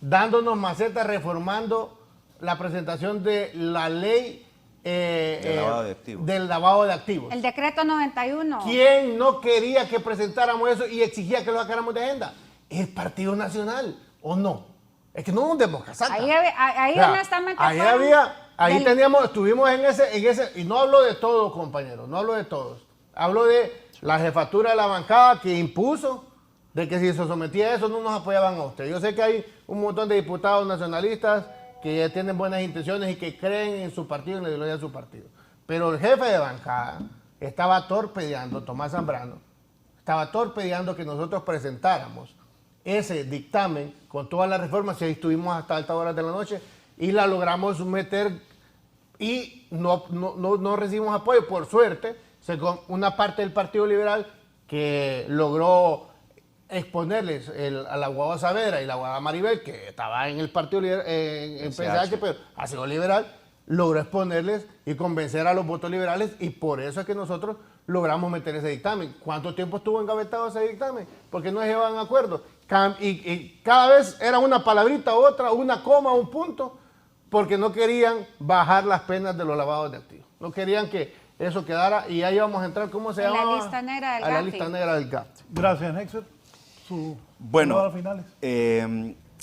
dándonos macetas, reformando la presentación de la ley Del lavado de activos. del lavado de activos. El decreto 91. ¿Quién no quería que presentáramos eso y exigía que lo sacáramos de agenda? El Partido Nacional, ¿o no? Es que no nos demos casaca. Ahí O sea, honestamente ahí fueron ahí del- estuvimos en ese, y no hablo de todos, compañeros, no hablo de todos. Hablo de la jefatura de la bancada que impuso de que si se sometía a eso no nos apoyaban a usted. Yo sé que hay un montón de diputados nacionalistas que ya tienen buenas intenciones y que creen en su partido, en la ideología de su partido. Pero el jefe de bancada estaba torpedeando, Tomás Zambrano, estaba torpedeando que nosotros presentáramos ese dictamen con todas las reformas, y ahí estuvimos hasta altas horas de la noche y la logramos meter y no recibimos apoyo. Por suerte, una parte del Partido Liberal que logró exponerles a la Guava Saavedra y la Guava Maribel, que estaba en el Partido Liberal, en PSH, pero ha sido liberal, logró exponerles y convencer a los votos liberales, y por eso es que nosotros logramos meter ese dictamen. ¿Cuánto tiempo estuvo engavetado ese dictamen? Porque no se llevaban acuerdos. Y cada vez era una palabrita, otra, una coma, un punto, porque no querían bajar las penas de los lavados de activos. No querían que eso quedara, y ahí vamos a entrar, ¿cómo se llama? La lista negra del GAFI. La lista negra del GAFI. Gracias, Nexer. Bueno, finales.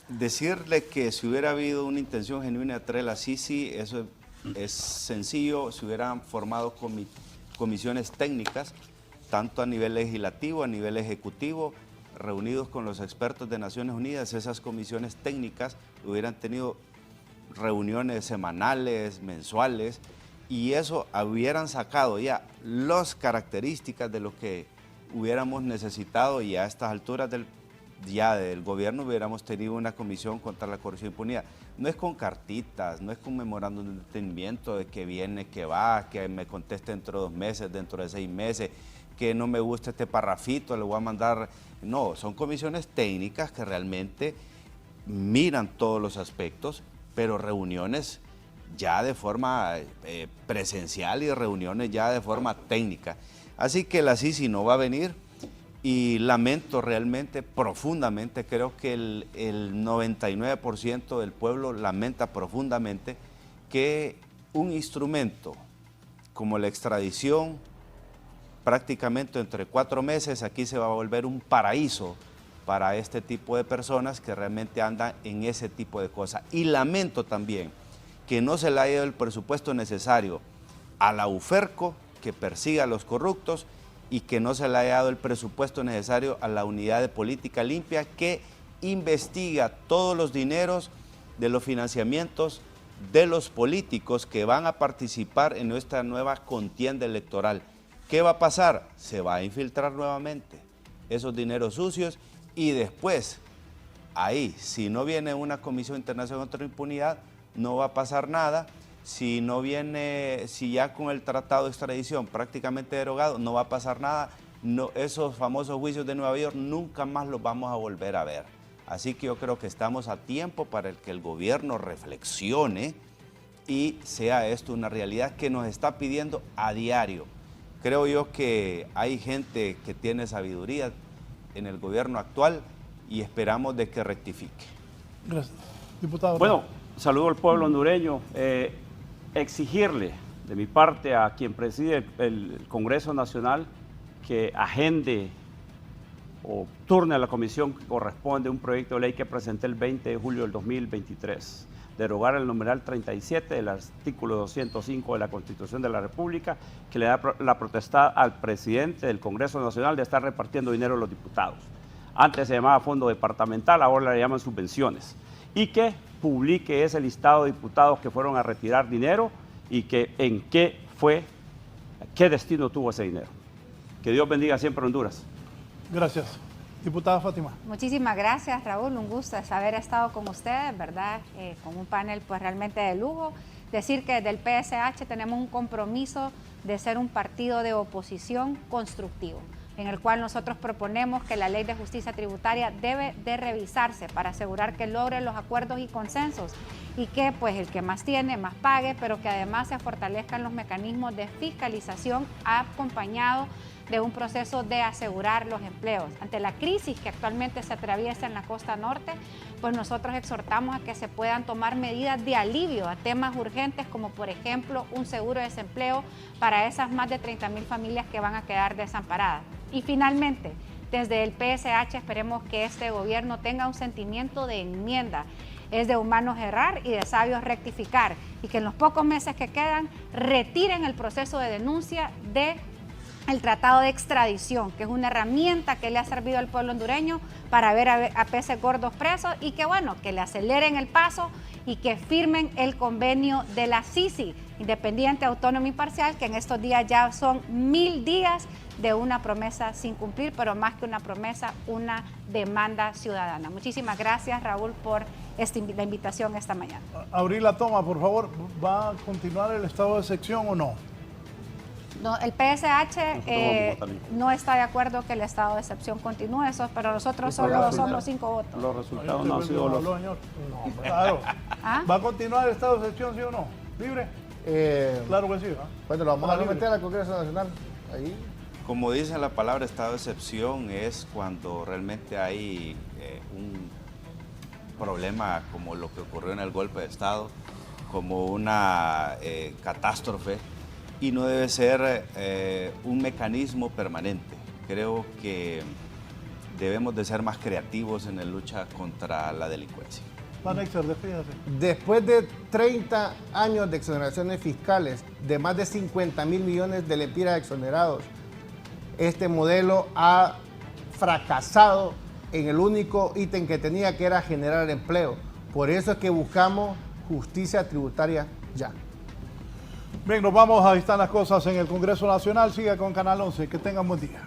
Decirle que si hubiera habido una intención genuina de traer la Sisi, eso es sencillo. Se hubieran formado comisiones técnicas, tanto a nivel legislativo, a nivel ejecutivo, reunidos con los expertos de Naciones Unidas. Esas comisiones técnicas hubieran tenido reuniones semanales, mensuales, y eso hubieran sacado ya las características de lo que hubiéramos necesitado, y a estas alturas del gobierno hubiéramos tenido una comisión contra la corrupción e impunidad. No es con cartitas, no es con memorándum de entendimiento de que viene, que va, que me conteste dentro de 2 meses, dentro de 6 meses, que no me gusta este parrafito, le voy a mandar. No, son comisiones técnicas que realmente miran todos los aspectos, pero reuniones ya de forma presencial y reuniones ya de forma técnica. Así que la Sisi no va a venir, y lamento realmente, profundamente, creo que el 99% del pueblo lamenta profundamente que un instrumento como la extradición, prácticamente entre 4 meses, aquí se va a volver un paraíso para este tipo de personas que realmente andan en ese tipo de cosas. Y lamento también que no se le haya dado el presupuesto necesario a la UFERCO, que persiga a los corruptos, y que no se le haya dado el presupuesto necesario a la Unidad de Política Limpia, que investiga todos los dineros de los financiamientos de los políticos que van a participar en nuestra nueva contienda electoral. ¿Qué va a pasar? Se va a infiltrar nuevamente esos dineros sucios, y después, ahí, si no viene una Comisión Internacional contra la Impunidad, no va a pasar nada. Si no viene, si ya con el tratado de extradición prácticamente derogado, no va a pasar nada. No, esos famosos juicios de Nueva York nunca más los vamos a volver a ver. Así que yo creo que estamos a tiempo para que el gobierno reflexione y sea esto una realidad que nos está pidiendo a diario. Creo yo que hay gente que tiene sabiduría en el gobierno actual, y esperamos de que rectifique. Gracias. Diputado. Bueno, saludo al pueblo hondureño. Exigirle de mi parte a quien preside el Congreso Nacional que agende o turne a la comisión que corresponde un proyecto de ley que presenté el 20 de julio del 2023, derogar el numeral 37 del artículo 205 de la Constitución de la República, que le da la potestad al presidente del Congreso Nacional de estar repartiendo dinero a los diputados. Antes se llamaba fondo departamental, ahora le llaman subvenciones, y que publique ese listado de diputados que fueron a retirar dinero y que en qué destino tuvo ese dinero. Que Dios bendiga siempre a Honduras. Gracias. Diputada Fátima. Muchísimas gracias, Raúl. Un gusto haber estado con ustedes, ¿verdad? Con un panel pues realmente de lujo. Decir que desde el PSH tenemos un compromiso de ser un partido de oposición constructivo, en el cual nosotros proponemos que la Ley de Justicia Tributaria debe de revisarse para asegurar que logre los acuerdos y consensos, y que pues el que más tiene, más pague, pero que además se fortalezcan los mecanismos de fiscalización acompañado de un proceso de asegurar los empleos. Ante la crisis que actualmente se atraviesa en la costa norte, pues nosotros exhortamos a que se puedan tomar medidas de alivio a temas urgentes, como por ejemplo un seguro de desempleo para esas más de 30,000 familias que van a quedar desamparadas. Y finalmente, desde el PSH esperemos que este gobierno tenga un sentimiento de enmienda. Es de humanos errar y de sabios rectificar, y que en los pocos meses que quedan retiren el proceso de denuncia del tratado de extradición, que es una herramienta que le ha servido al pueblo hondureño para ver a peces gordos presos, y que bueno, que le aceleren el paso y que firmen el convenio de la CICI, Independiente, Autónoma y Parcial, que en estos días ya son 1000 días de una promesa sin cumplir, pero más que una promesa, una demanda ciudadana. Muchísimas gracias, Raúl, por la invitación esta mañana. Abrir la toma, por favor. ¿Va a continuar el estado de excepción o no? No, el PSH no está de acuerdo que el estado de excepción continúe, eso, pero nosotros solo somos 5 votos. Los resultados no han sido los... No, claro. ¿Ah? ¿Va a continuar el estado de excepción, sí o no? ¿Libre? Claro que sí. Bueno, lo vamos a someter al Congreso Nacional. Ahí. Como dice la palabra estado de excepción, es cuando realmente hay un problema como lo que ocurrió en el golpe de Estado, como una catástrofe, y no debe ser un mecanismo permanente. Creo que debemos de ser más creativos en la lucha contra la delincuencia. Después de 30 años de exoneraciones fiscales, de más de 50.000 millones de lempiras exonerados, este modelo ha fracasado en el único ítem que tenía, que era generar empleo. Por eso es que buscamos justicia tributaria ya. Bien, nos vamos, ahí están las cosas en el Congreso Nacional. Siga con Canal 11, que tengan buen día.